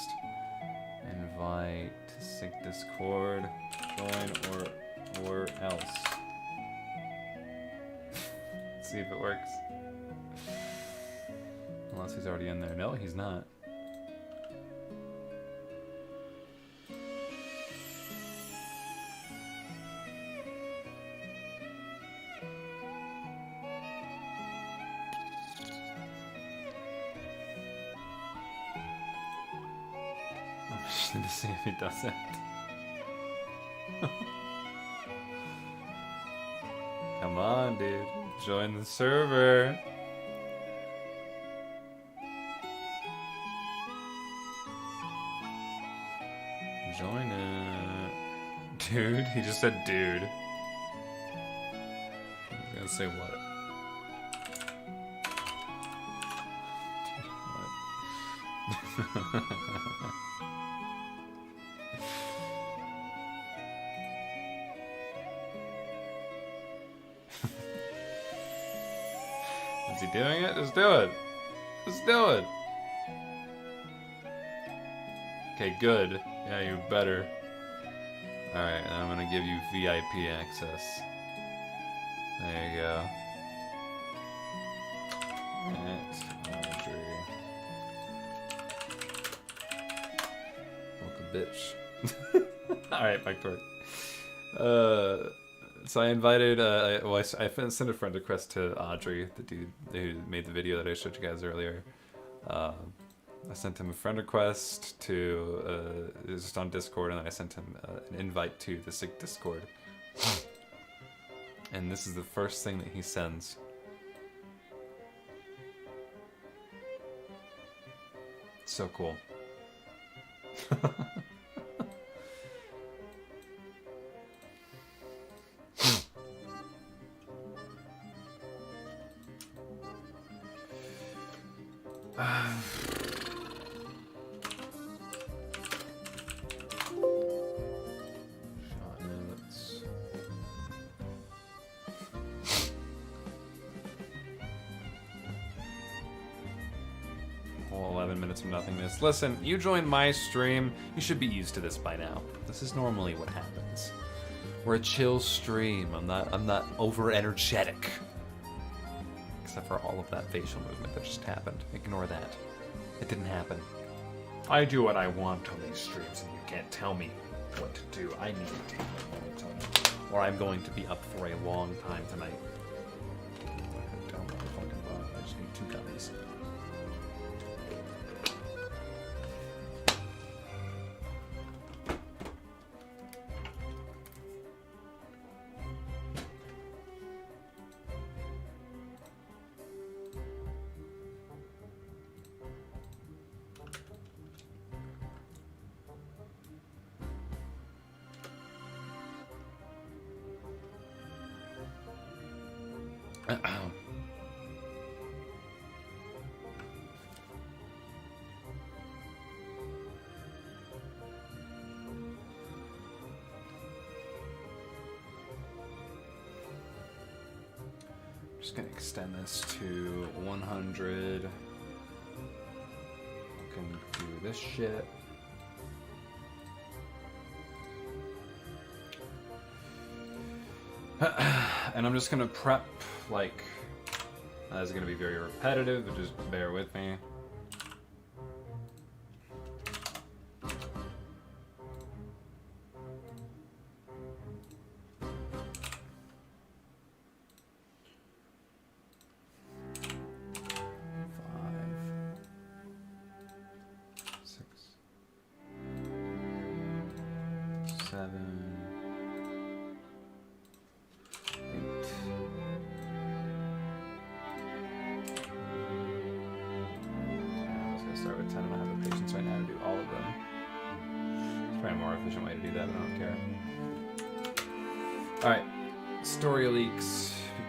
Invite to sync Discord, join or else. See if it works. Unless he's already in there. No, he's not. To see if he does it. Come on, dude. Join the server. Join it. Dude, he just said dude. I was gonna say what? Dude, what? Is he doing it? Just do it. Just do it. Okay, good. Yeah, you better. Alright, I'm gonna give you VIP access. There you go. Audrey. Welcome, bitch. Alright, back to work. So I invited, I sent a friend request to Audrey, the dude who made the video that I showed you guys earlier. I sent him a friend request to, it was just on Discord, and then I sent him an invite to the SIG Discord. And this is the first thing that he sends. So cool. Shot notes. Whole 11 minutes of nothingness. Listen, you joined my stream. You should be used to this by now. This is normally what happens. We're a chill stream. I'm not over energetic. Except for all of that facial movement that just happened. Ignore that. It didn't happen. I do what I want on these streams, and you can't tell me what to do. I need to take my moment on it, or I'm going to be up for a long time tonight. I don't fucking know. I just need 2 gummies. Just gonna extend this to 100. I can do this shit. And I'm just gonna prep, like, this is gonna be very repetitive, but just bear with me.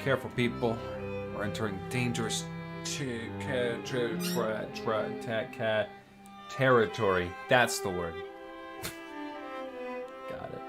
Careful, people. We're entering dangerous territory. That's the word. Got it.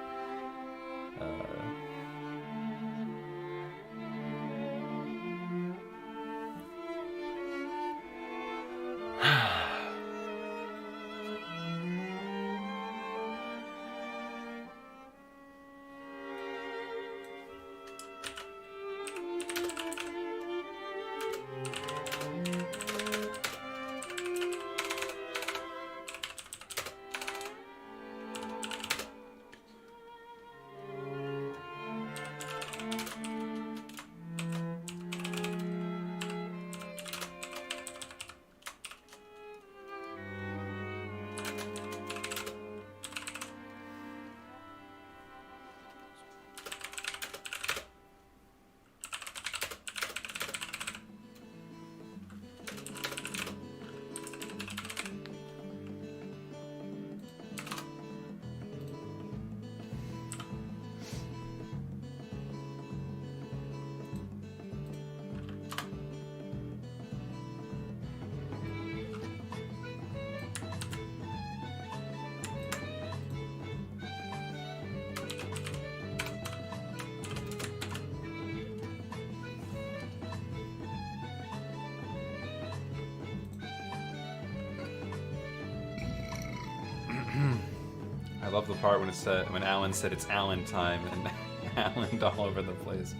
love the part when it said when Alan said it's Alan time and Alan all over the place.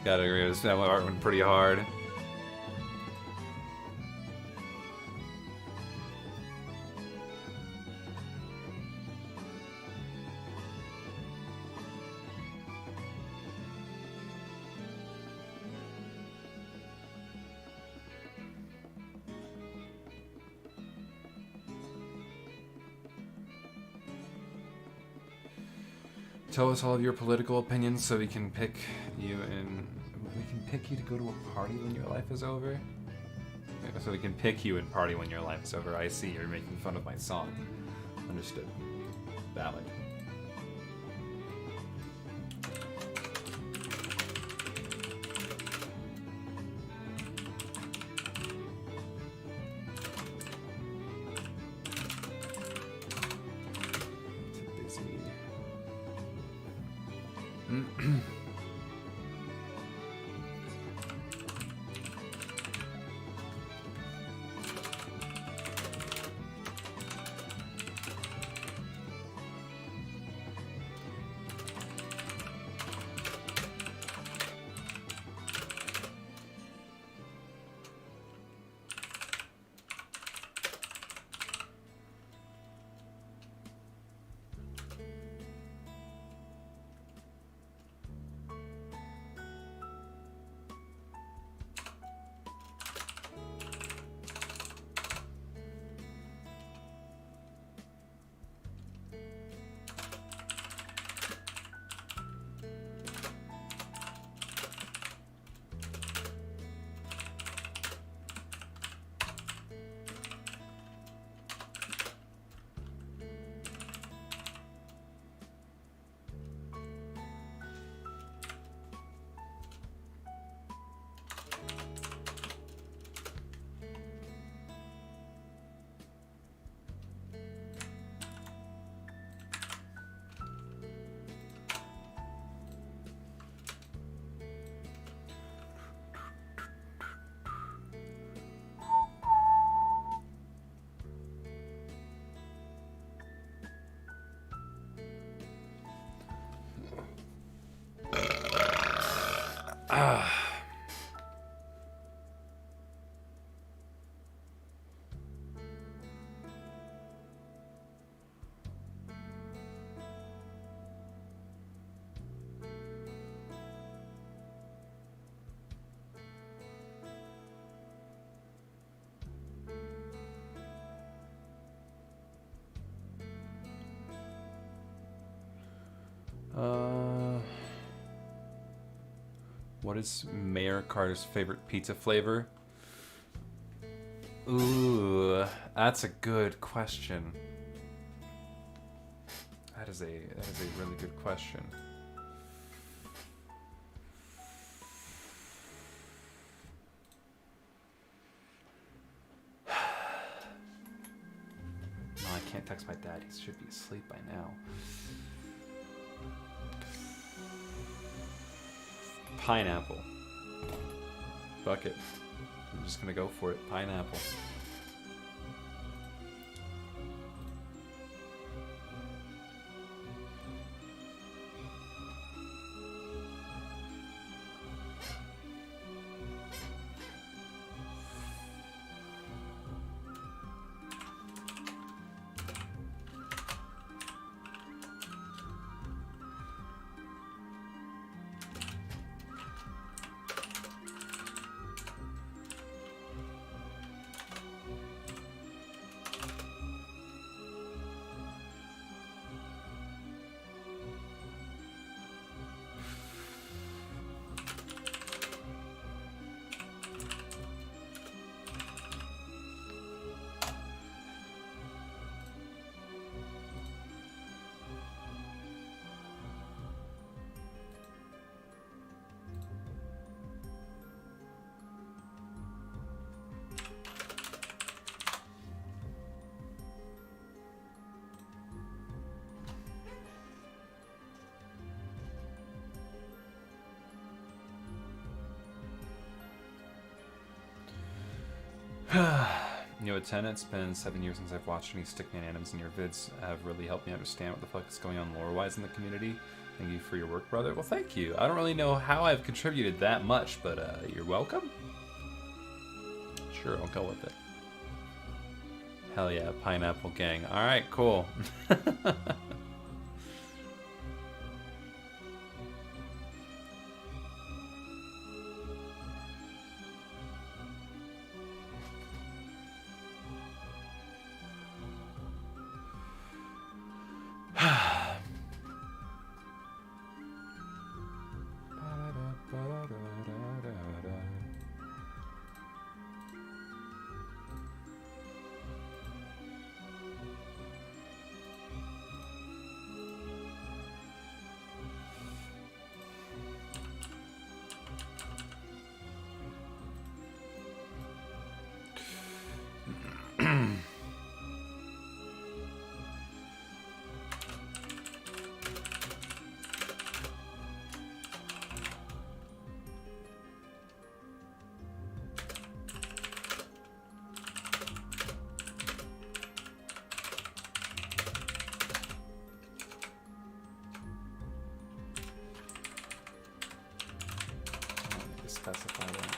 Gotta agree, that part went pretty hard. Tell us all of your political opinions so we can pick you and we can pick you to go to a party when your life is over. So we can pick you and party when your life is over. I see, you're making fun of my song. Understood. Valid. What is Mayor Carter's favorite pizza flavor? Ooh, that's a good question. That is a really good question. No, I can't text my dad. He should be asleep by now. Pineapple. Fuck it. I'm just gonna go for it. Pineapple. You know, a 10, it's been 7 years since I've watched any Stickman animes, and your vids have really helped me understand what the fuck is going on lore-wise in the community. Thank you for your work, brother. Well, thank you. I don't really know how I've contributed that much, but you're welcome. Sure, I'll go with it. Hell yeah, Pineapple Gang. Alright, cool. Specify that.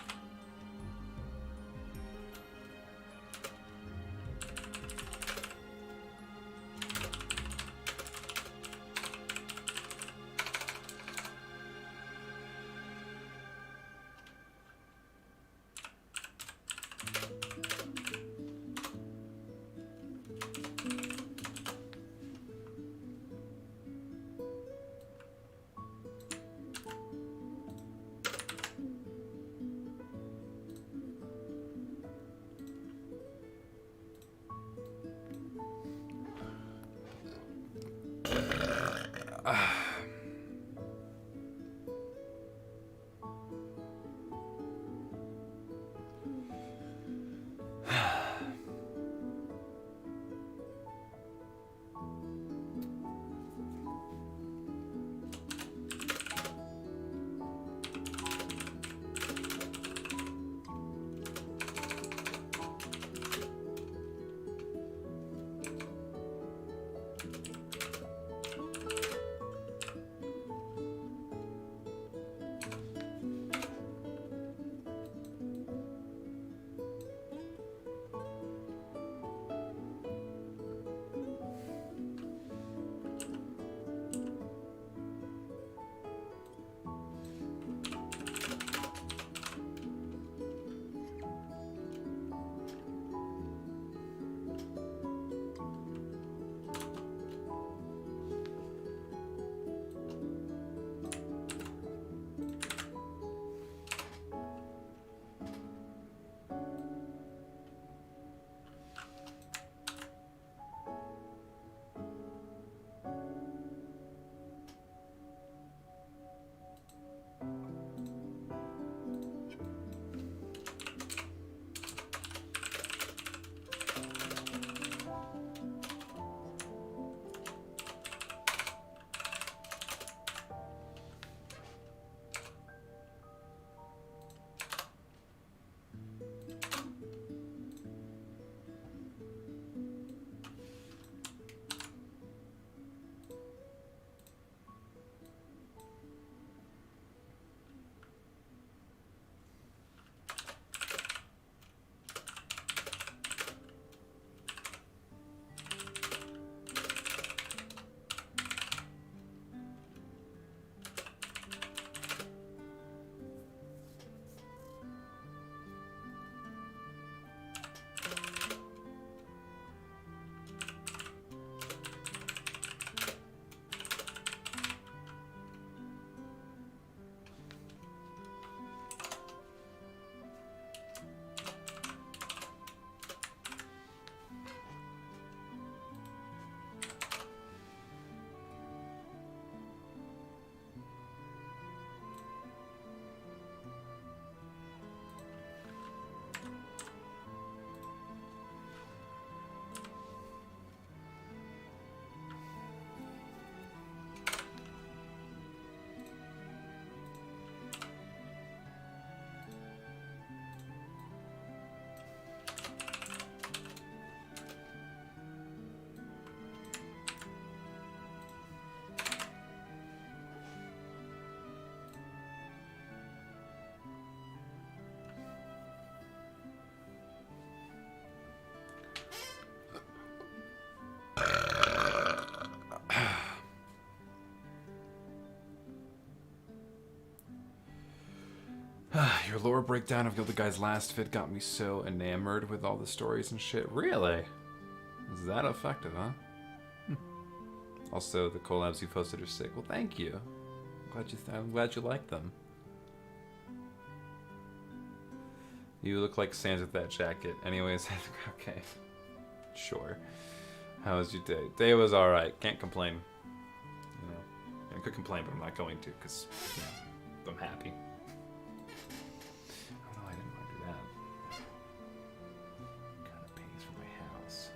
Your lore breakdown of the guy's last vid got me so enamored with all the stories and shit. Really? Is that effective, huh? Also, the collabs you posted are sick. Well, thank you. I'm glad you liked them. You look like Sans with that jacket. Anyways, okay. Sure. How was your day? Day was alright. Can't complain. You know, I could complain, but I'm not going to because, you know, I'm happy. Oh no, I didn't want to do that. Kind of pays for my house.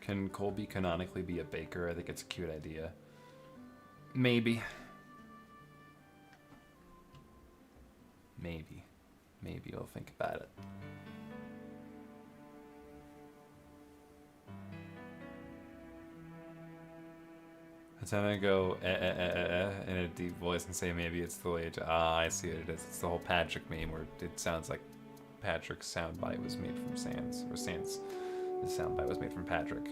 Can Colby canonically be a baker? I think it's a cute idea. Maybe. Maybe. Maybe we'll think about it. It's time to go in a deep voice and say maybe it's the way to... Ah, I see what it is. It's the whole Patrick meme where it sounds like Patrick's soundbite was made from Sans. Or Sans' soundbite was made from Patrick.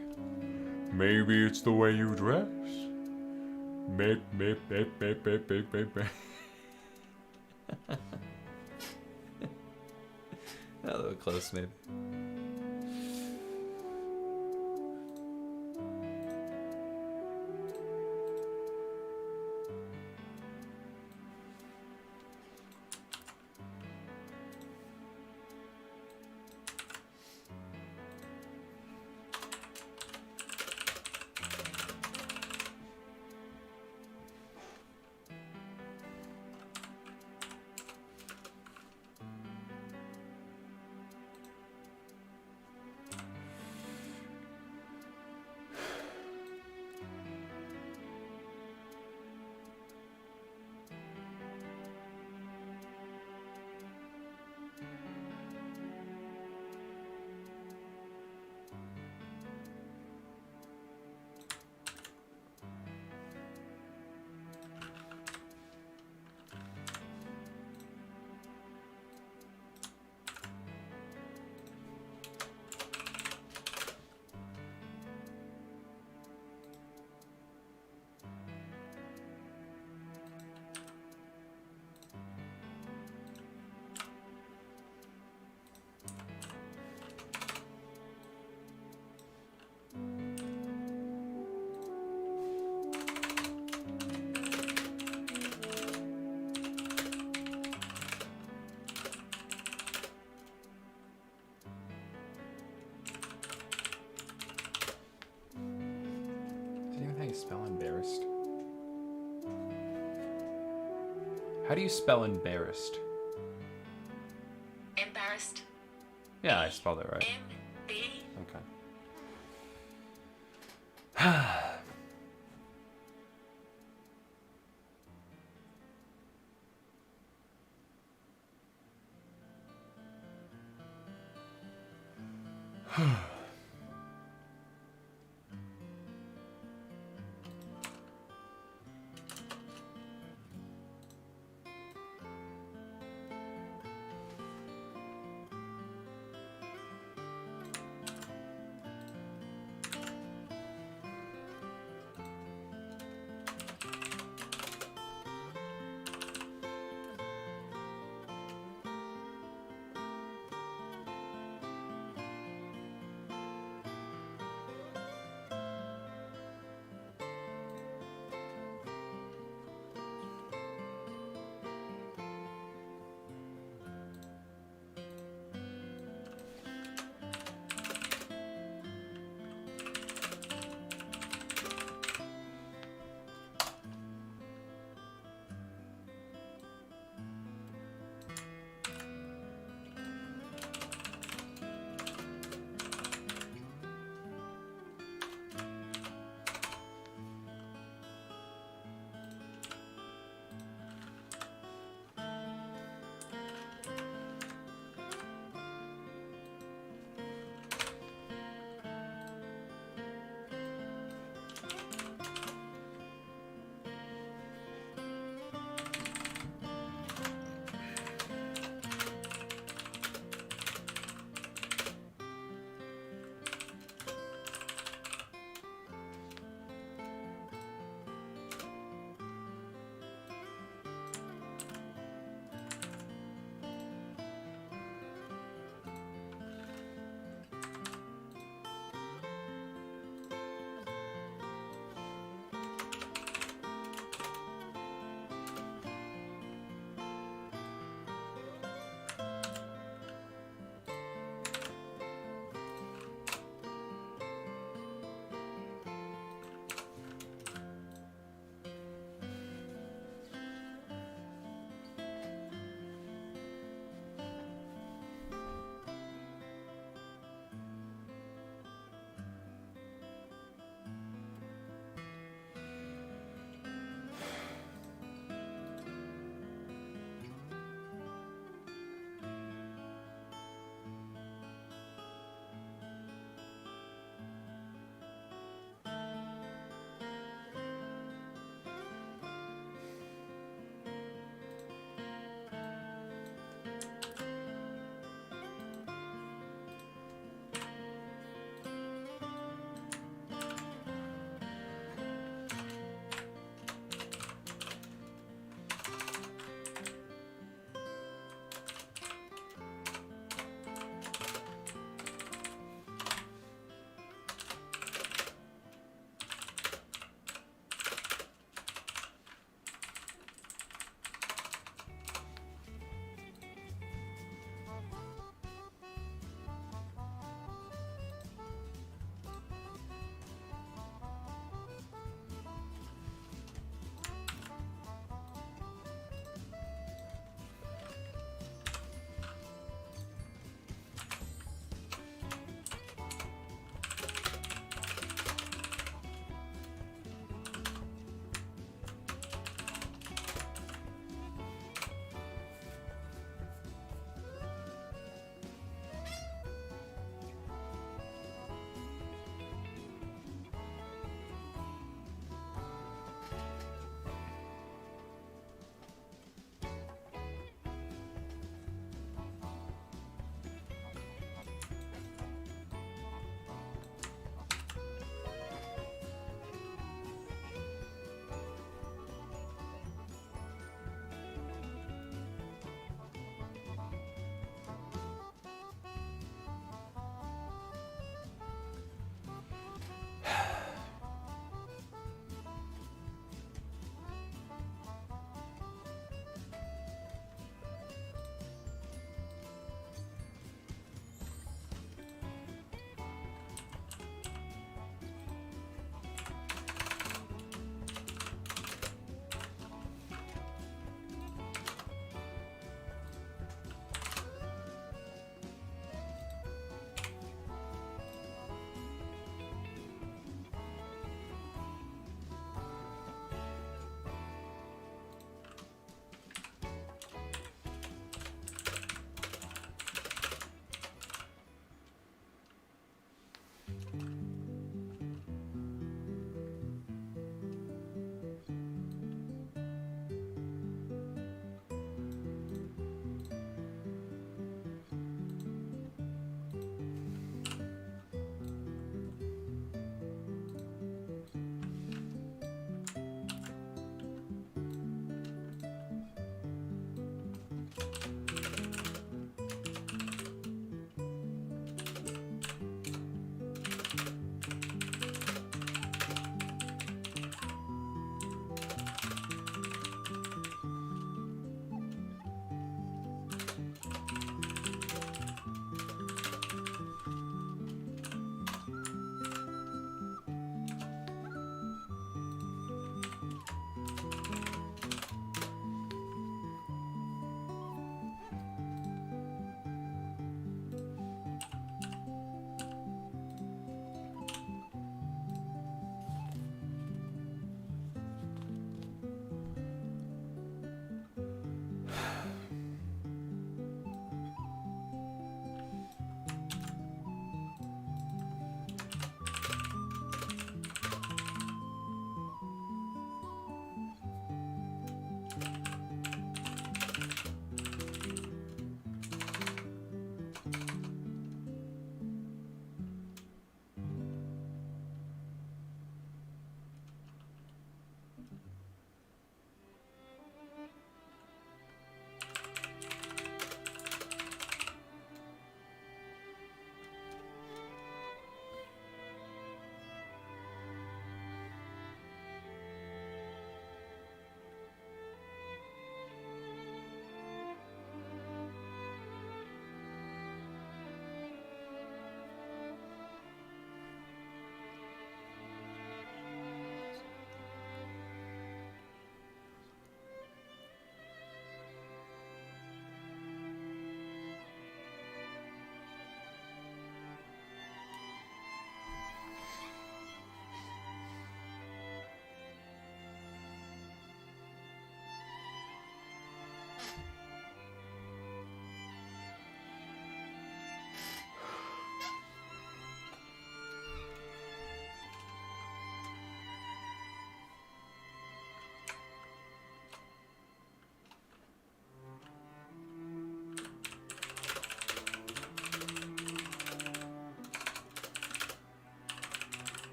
Maybe it's the way you dress. Maybe. A little close, maybe. Spell embarrassed? How do you spell embarrassed? Embarrassed. Yeah, I spelled it right. M-B. Okay.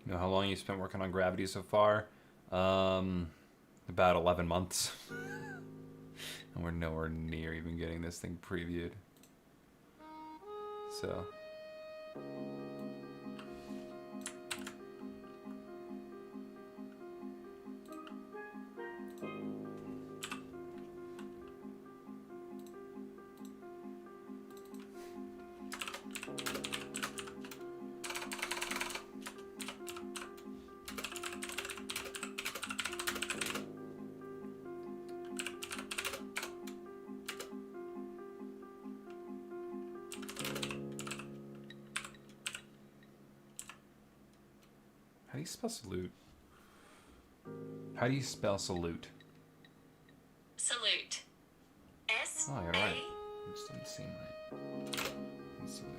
You know how long you spent working on Gravity so far? About 11 months. And we're nowhere near even getting this thing previewed. So... How do you spell salute? How do you spell salute? Salute. S. Oh, you're right. It just doesn't seem right. Salute.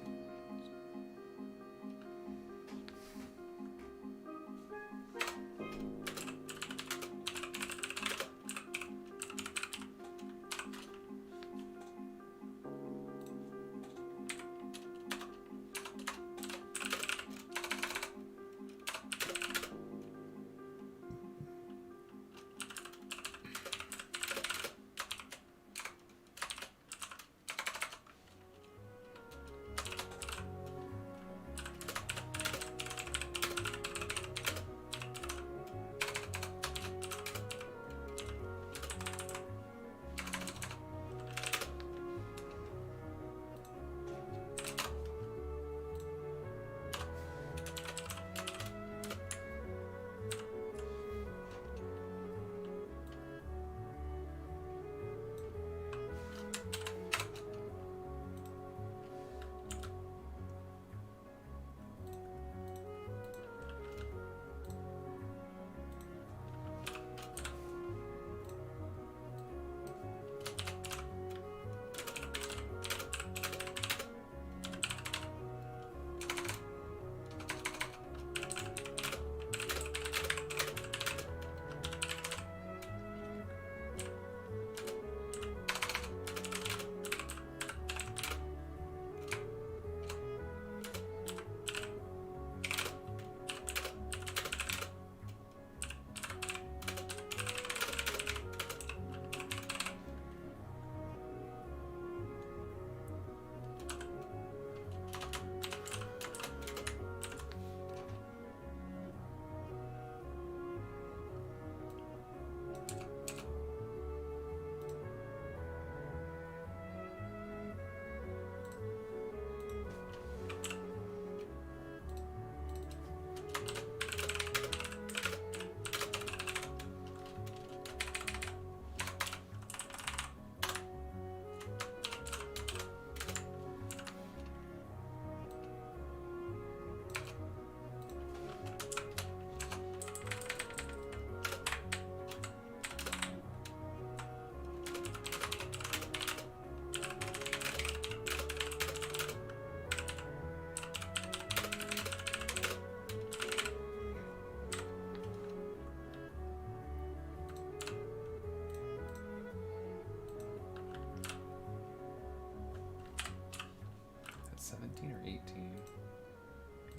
That's 17 or 18?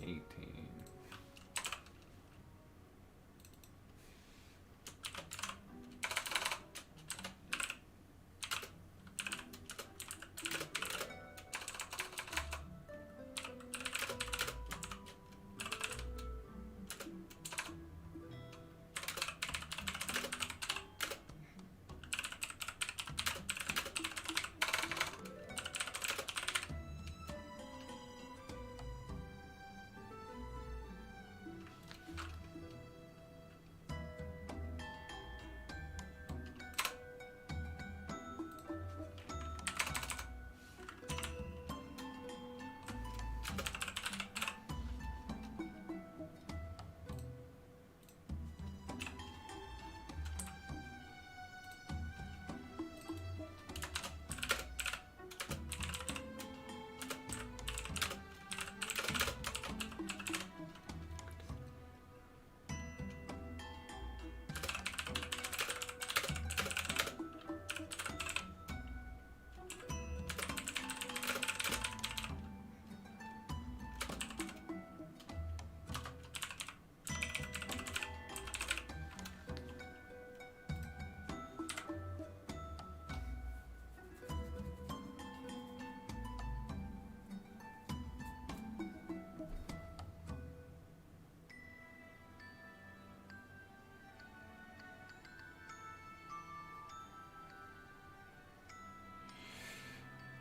18.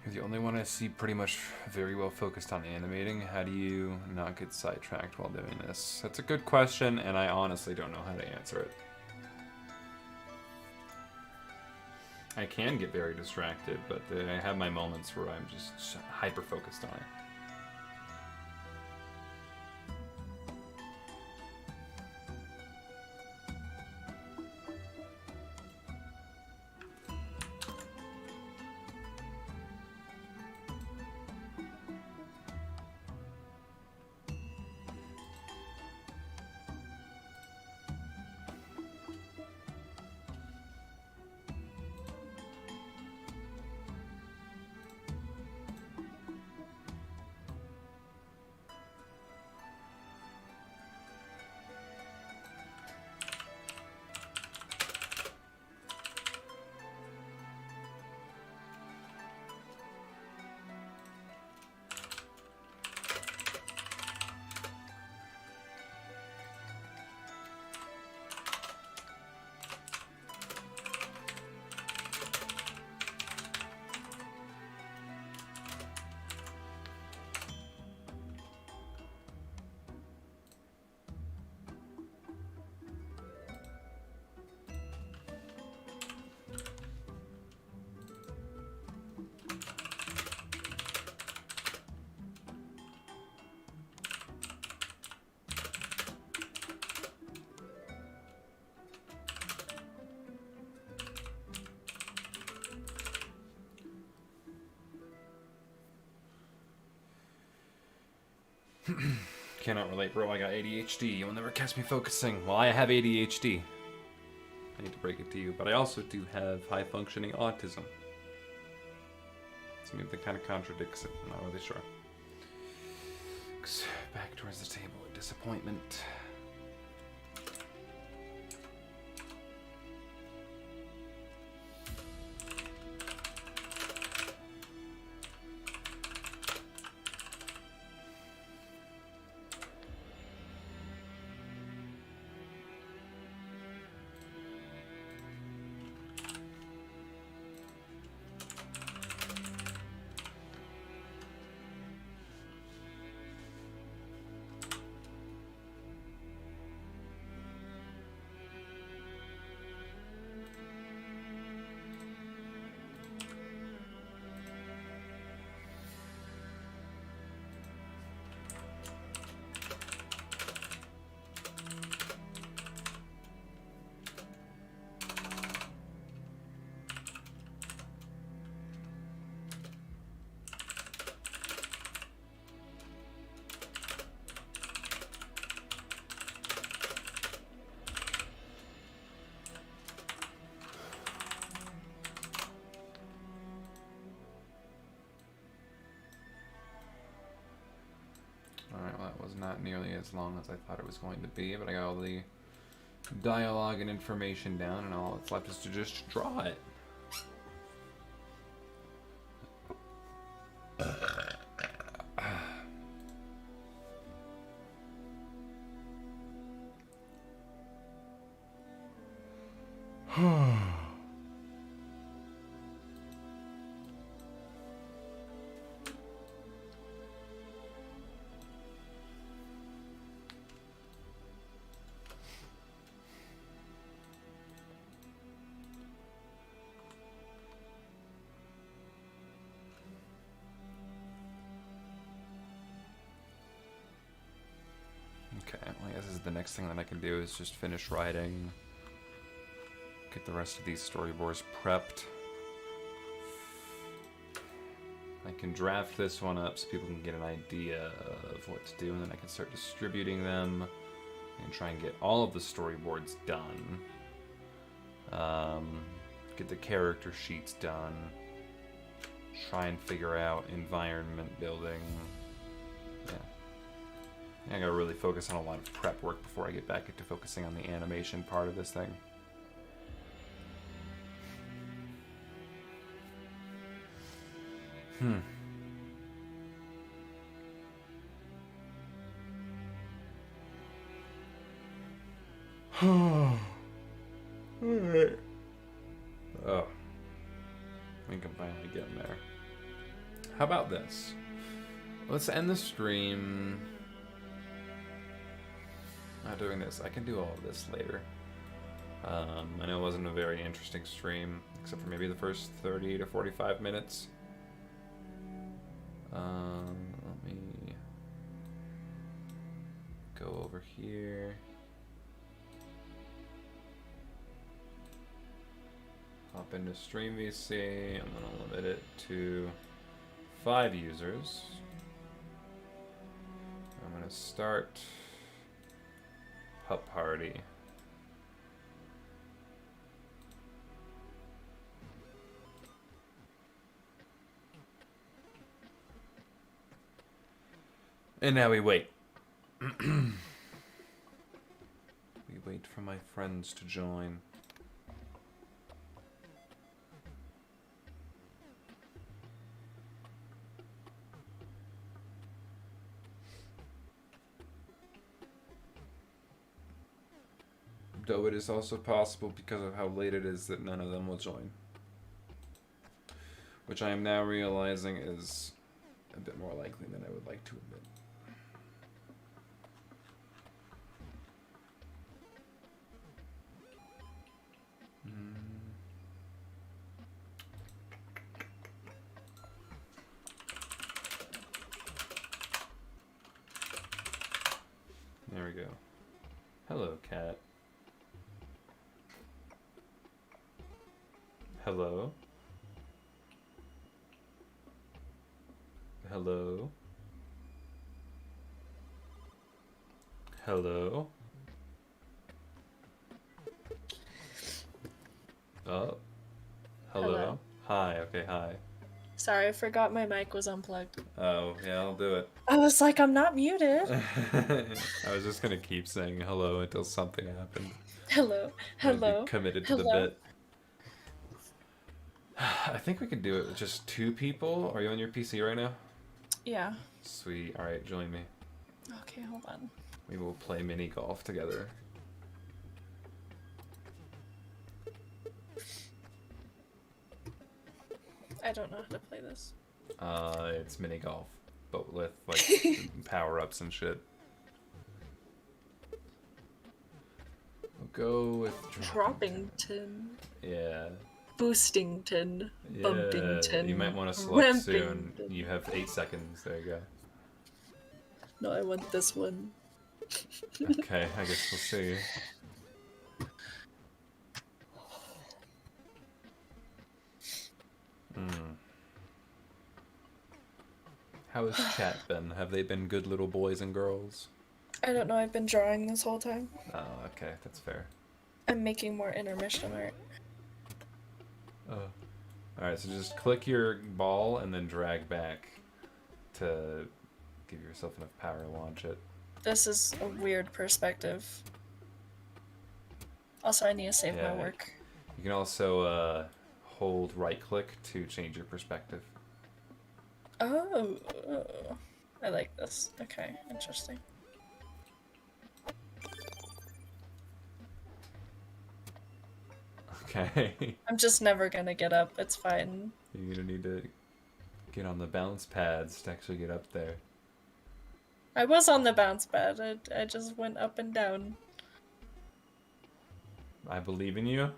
You're the only one I see pretty much very well focused on animating. How do you not get sidetracked while doing this? That's a good question, and I honestly don't know how to answer it. I can get very distracted, but I have my moments where I'm just hyper focused on it. Cannot relate, bro. I got ADHD. You'll never catch me focusing. Well, I have ADHD. I need to break it to you. But I also do have high-functioning autism. So maybe that kind of contradicts it. I'm not really sure. Back towards the table with disappointment. Alright, well that was not nearly as long as I thought it was going to be, but I got all the dialogue and information down, and all that's left is to just draw it. Okay, well, I guess this is the next thing that I can do is just finish writing, get the rest of these storyboards prepped. I can draft this one up so people can get an idea of what to do, and then I can start distributing them and try and get all of the storyboards done. Get the character sheets done. Try and figure out environment building. Yeah. I gotta really focus on a lot of prep work before I get back into focusing on the animation part of this thing. Alright. Oh. I think I'm finally getting there. How about this? Let's end the stream. Not doing this. I can do all of this later. I know it wasn't a very interesting stream, except for maybe the first 30 to 45 minutes. Let me go over here. Hop into Stream VC. I'm gonna limit it to 5 users. I'm gonna start Pup Party. And now we wait. We wait for my friends to join. Though it is also possible, because of how late it is, that none of them will join. Which I am now realizing is a bit more likely than I would like to admit. There we go. Hello, cat. Hello? Hello? Hello? Oh. Hello? Hello. Hi, okay, hi. Sorry, I forgot my mic was unplugged. Oh, yeah, I'll do it. I was like, I'm not muted. I was just gonna keep saying hello until something happened. Hello. I'd be Hello. committed to the Hello. bit. I think we can do it with just 2 people. Are you on your PC right now? Yeah. Sweet. Alright, join me. Okay, hold on. We will play mini golf together. I don't know how to play this. It's mini golf, but with like power-ups and shit. We'll go with Droppington. Yeah. Boostington. Yeah. Bumpington. You might want to select soon. Rampington. You have 8 seconds. There you go. No, I want this one. Okay, I guess we'll see. How has chat been? Have they been good little boys and girls? I don't know, I've been drawing this whole time. Oh, okay, that's fair. I'm making more intermission art. Oh. Alright, so just click your ball and then drag back to give yourself enough power to launch it. This is a weird perspective. Also, I need to save Yeah. my work. You can also hold right click to change your perspective. Oh, I like this. Okay, interesting. Okay. I'm just never gonna get up. It's fine. You're gonna need to get on the bounce pads to actually get up there. I was on the bounce pad. I just went up and down. I believe in you.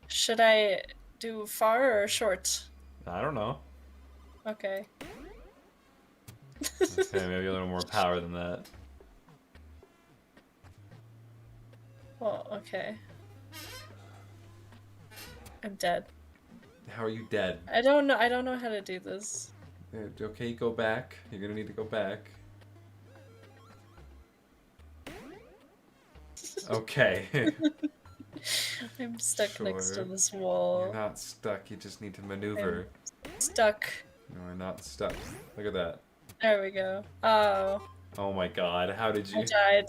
Should I do far or short? I don't know. Okay. Okay, maybe a little more power than that. Well, okay. I'm dead. How are you dead? I don't know how to do this. Okay, go back. You're gonna need to go back. Okay. I'm stuck next to Sure. this wall. You're not stuck, you just need to maneuver. Stuck. You're not stuck. Look at that. There we go. Oh, Oh my god, how did you... I died.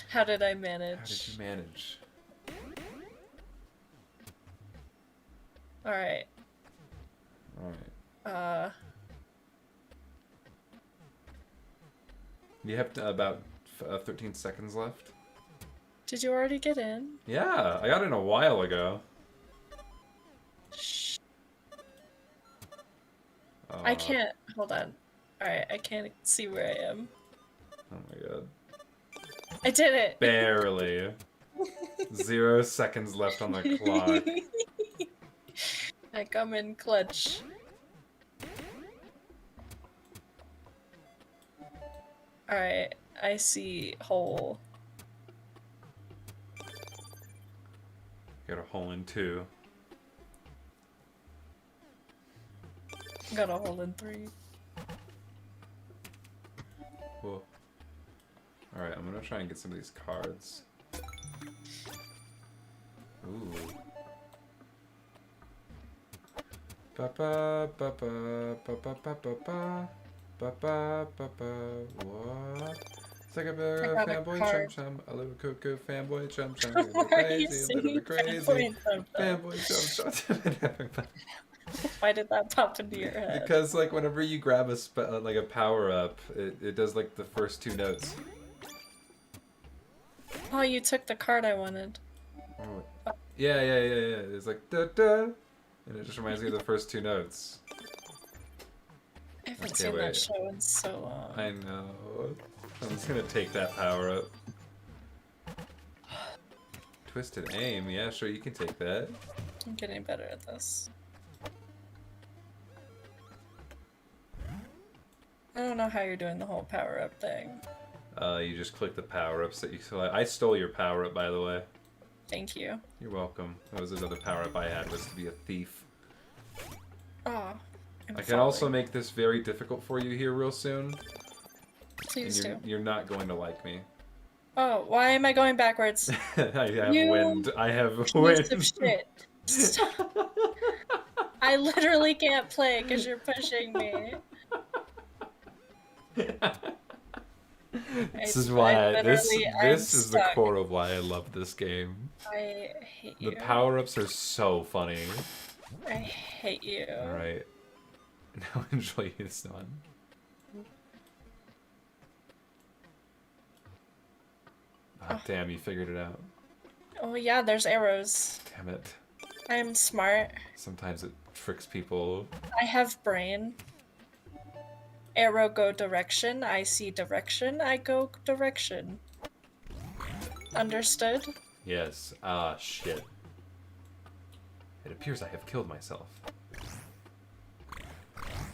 How did I manage? How did you manage? Alright. Alright. You have about 13 seconds left. Did you already get in? Yeah, I got in a while ago. Shh. Oh I can't. Hold on. Alright, I can't see where I am. Oh my god. I did it! Barely. 0 seconds left on the clock. I come in clutch. Alright, I see hole. Got a hole in 2. Got a hole in 3. Cool. Alright, I'm gonna try and get some of these cards. Ooh. Ba ba ba ba ba ba ba ba ba ba ba ba ba. What? It's like a got a fanboy card. chum chum, a little cuckoo fanboy chum chum, a Why little are you crazy, a little singing bit crazy. Fanboy Chum Chum? Fanboy chum chum. Why did that pop into your head? Because like whenever you grab a like a power up, it does like the first 2 notes. Oh, you took the card I wanted. Oh. Yeah. It's like da da, and it just reminds me of the first 2 notes. I haven't Okay, seen wait. that show in so long. I know. I'm just gonna take that power up. Twisted aim. Yeah, sure, you can take that. I'm getting better at this. I don't know how you're doing the whole power up thing. You just click the power ups that you select. I stole your power up, by the way. Thank you. You're welcome. That was another power up I had, was to be a thief. Oh, I can also make this very difficult for you here real soon. Please And do. you're not going to like me. Oh, why am I going backwards? I have You wind. I have Piece wind. of shit. Stop. I literally can't play because you're pushing me. This is why this I'm is the stuck. core of why I love this game. I hate you. The power-ups are so funny. I hate you. Alright. Now enjoy this one. Oh, damn, you figured it out. Oh yeah, there's arrows. Damn it. I'm smart. Sometimes it tricks people. I have brain. Arrow go direction. I see direction. I go direction. Understood? Yes. Ah, shit. It appears I have killed myself.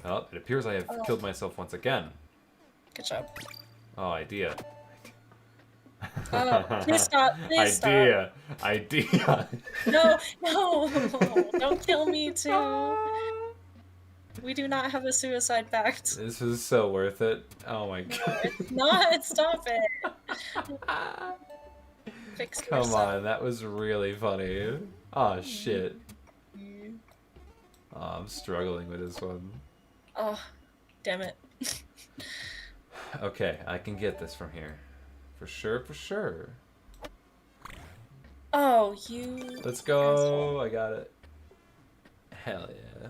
Well, it appears I have killed myself once again. Good job. Oh, idea. Please stop. Please stop. Idea. No, don't kill me too. We do not have a suicide pact. This is so worth it. Oh my No, god. it's not. Stop it. Fix Come yourself. on, that was really funny. Oh shit. Oh, I'm struggling with this one. Oh, damn it. Okay, I can get this from here. For sure, for sure. Oh, you. Let's go. asshole. I got it. Hell yeah.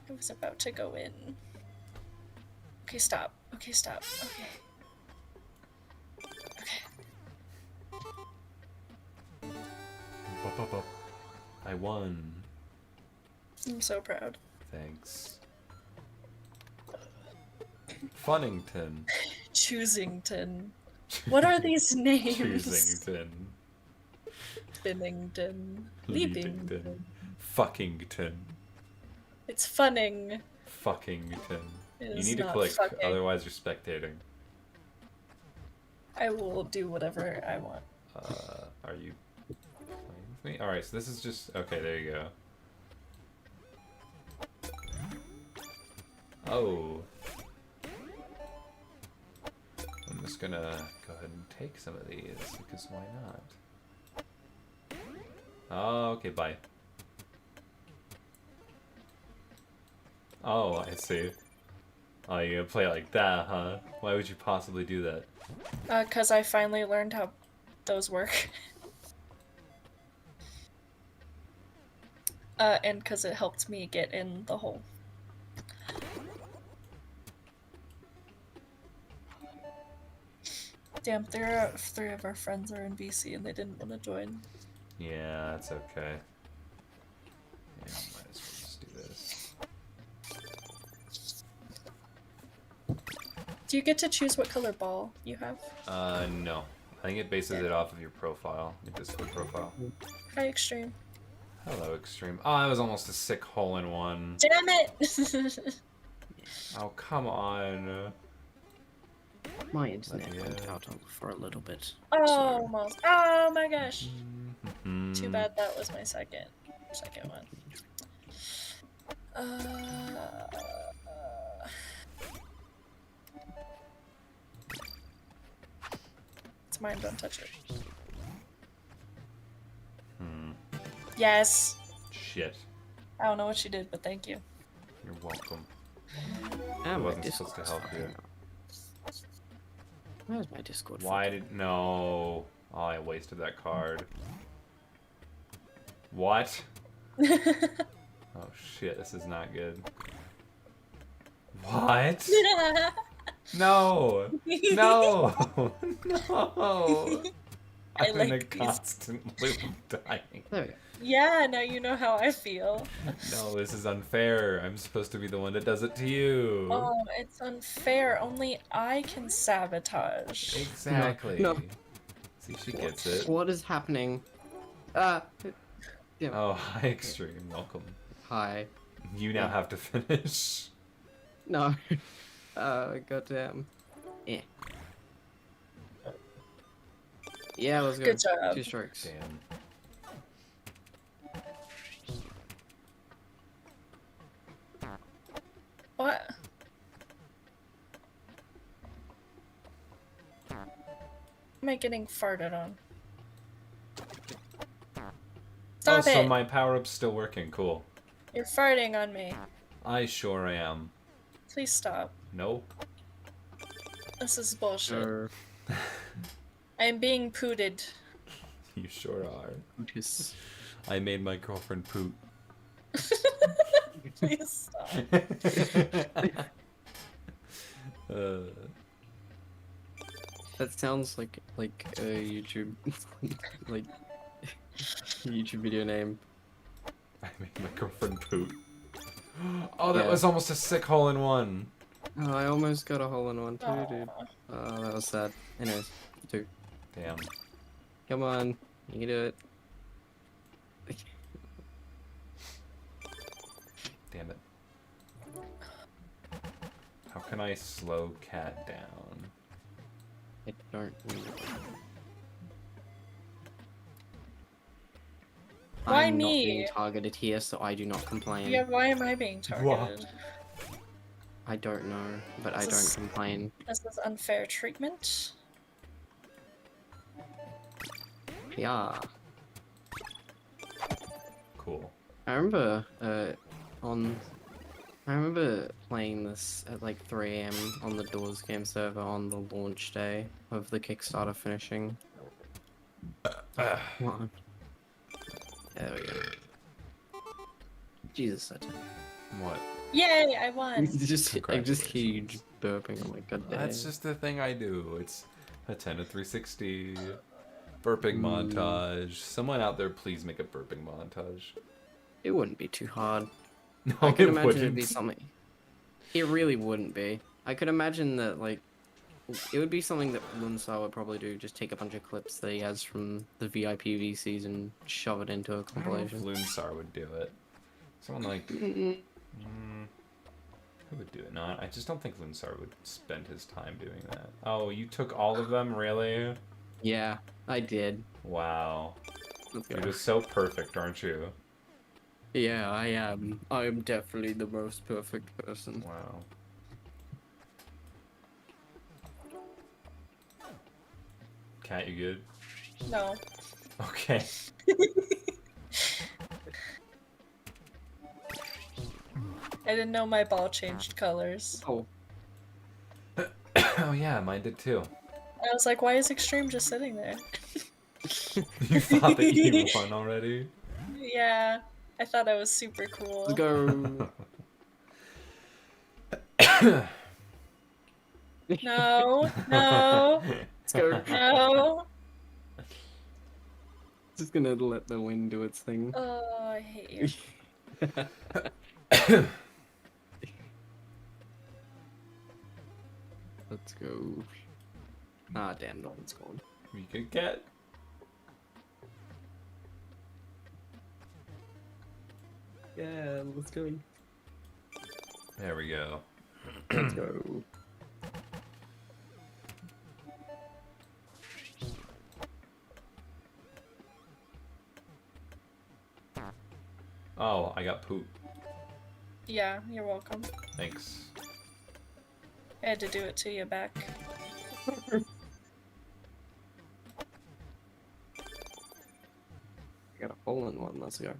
I was about to go in. Okay, stop. Okay, stop. Okay. Bup. I won. I'm so proud. Thanks. Funnington. Choosington. What are these names? Choosington. Binnington. Leapington. Leapington. Fuckington. It's funning. Fuckington. It You is need to not click, fucking. otherwise you're spectating. I will do whatever I want. Are you playing with me? Alright, so this is just... Okay, there you go. Oh. I'm just gonna go ahead and take some of these, because why not? Oh, okay, bye. Oh, I see. Oh, you're gonna play it like that, huh? Why would you possibly do that? 'Cause I finally learned how those work. And 'cause it helped me get in the hole. Damn, three of our friends are in BC and they didn't want to join. Yeah, that's okay. Yeah, might as well just do this. Do you get to choose what color ball you have? No. I think it bases it off of your profile, your Discord profile. Hi, Extreme. Hello, Extreme. Oh, that was almost a sick hole-in-one. Damn it! Oh, come on. My internet Yeah. went out for a little bit. Almost. Oh my gosh. Mhm. Too bad that was my second one. It's mine, don't touch it. Yes! Shit. I don't know what she did, but thank you. You're welcome. Ah, I my wasn't supposed to Discord's help fucking you. up. Where's my Discord? Why did... No. Oh, I wasted that card. What? Oh shit, this is not good. What? No! No! No! I I'm in a like these. constant loop of dying. There we go. Yeah, now you know how I feel. No, this is unfair. I'm supposed to be the one that does it to you. Oh, it's unfair. Only I can sabotage. Exactly. No. See, she gets it. What is happening? Yeah. Oh, hi, Extreme. Welcome. Hi. You now have to finish. No. Goddamn. Yeah. Yeah, let's go. Good job. 2 strikes. Damn. What? Am I getting farted on? Oh, Stop so it! my power-up's still working. Cool. You're farting on me. I sure am. Please stop. Nope. This is bullshit. Sure. I am being pooted. You sure are. Just... I made my girlfriend poop. Please stop. That sounds like a YouTube like YouTube video name. I made my girlfriend poop. Oh, that Yeah. was almost a sick hole-in-one. Oh, I almost got a hole in one too, dude. Aw. Oh, that was sad. Anyways, 2. Damn. Come on, you can do it. Damn it. How can I slow Cat down? I don't. Why I'm me? not being targeted here, so I do not complain. Yeah, why am I being targeted? I don't know, but I This don't is- complain. This is unfair treatment. Yeah. Cool. I remember I remember playing this at like 3 AM on the Doors game server on the launch day of the Kickstarter finishing. Come on. There we go. Jesus, I What? Yay, I won! I just huge burping. Oh my god, That's just the thing I do. It's a 10 to 360 burping montage. Someone out there, please make a burping montage. It wouldn't be too hard. No, I could it imagine it'd be wouldn't. something. It really wouldn't be. I could imagine that like it would be something that Lunsar would probably do. Just take a bunch of clips that he has from the VIP VCs and shove it into a I don't know if compilation. Loonsar would do it. Someone like who would do it? No, I just don't think Loonsar would spend his time doing that. Oh, you took all of them, really? Yeah, I did. Wow. Let's go. You're just so perfect, aren't you? Yeah, I am. I am definitely the most perfect person. Wow. Cat, you good? No. Okay. I didn't know my ball changed colors. Oh, Oh yeah, mine did too. I was like, why is Extreme just sitting there? You thought that you won already? Yeah, I thought I was super cool. let's go. No, no, Let's go. no. Just gonna let the wind do its thing. Oh, I hate you. Let's go. Ah, damn, no one's gone. You could get. Yeah, let's go. There we go. Let's go. Oh, I got poop. Yeah, you're welcome. Thanks. I had to do it to you back. I got a hole in one. Let's go.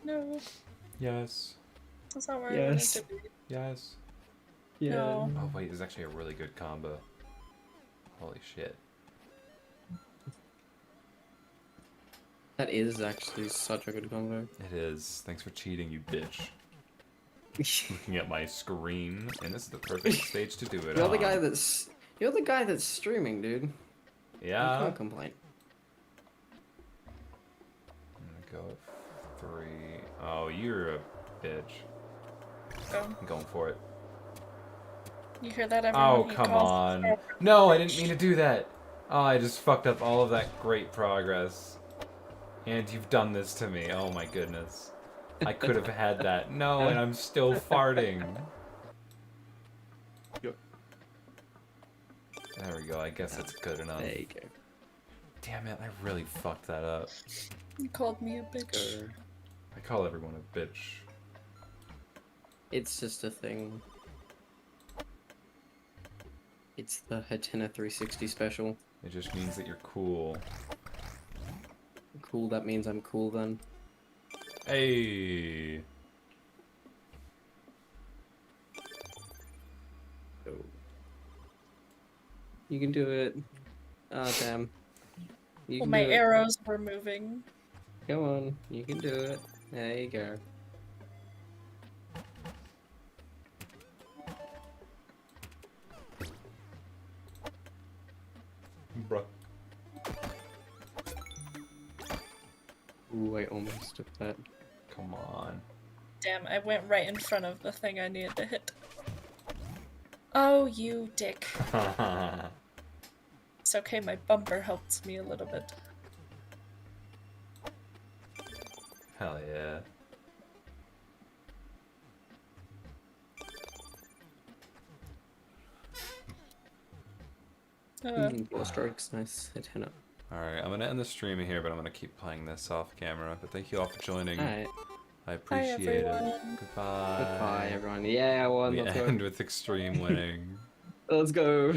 No, Yes. that's not where I Yes. wanted to be. Yes. No. Oh wait, this is actually a really good combo. Holy shit. That is actually such a good combo. It is. Thanks for cheating, you bitch. Looking at my screen, and this is the perfect stage to do it You're the on. guy that's streaming, dude. You Yeah. can't complain. I'm gonna go at 3. Oh, you're a bitch. Go. I'm going for it. You hear that, everyone? Oh, He come calls on. for- No, I didn't mean to do that. Oh, I just fucked up all of that great progress. And you've done this to me. Oh my goodness. I could have had that. No, and I'm still farting. Yep. There we go. I guess that's good enough. There you go. Damn it, I really fucked that up. You called me a bitch. Go. I call everyone a bitch. It's just a thing. It's the Hatena 360 special. It just means that you're cool. Cool, that means I'm cool then. Hey. Go. You can do it. Oh, damn. You Well, can my do it. arrows were moving. Come on, you can do it. There you go. Bruh. Ooh, I almost took that. Come on. Damn, I went right in front of the thing I needed to hit. Oh, you dick. It's okay, my bumper helped me a little bit. Hell yeah. Four strikes, nice. Hatena. Alright, I'm gonna end the stream here, but I'm gonna keep playing this off camera. But thank you all for joining. Alright. I appreciate it. everyone. Goodbye. Goodbye, everyone. Yeah, I won. We Let's go. end with extreme winning. Let's go.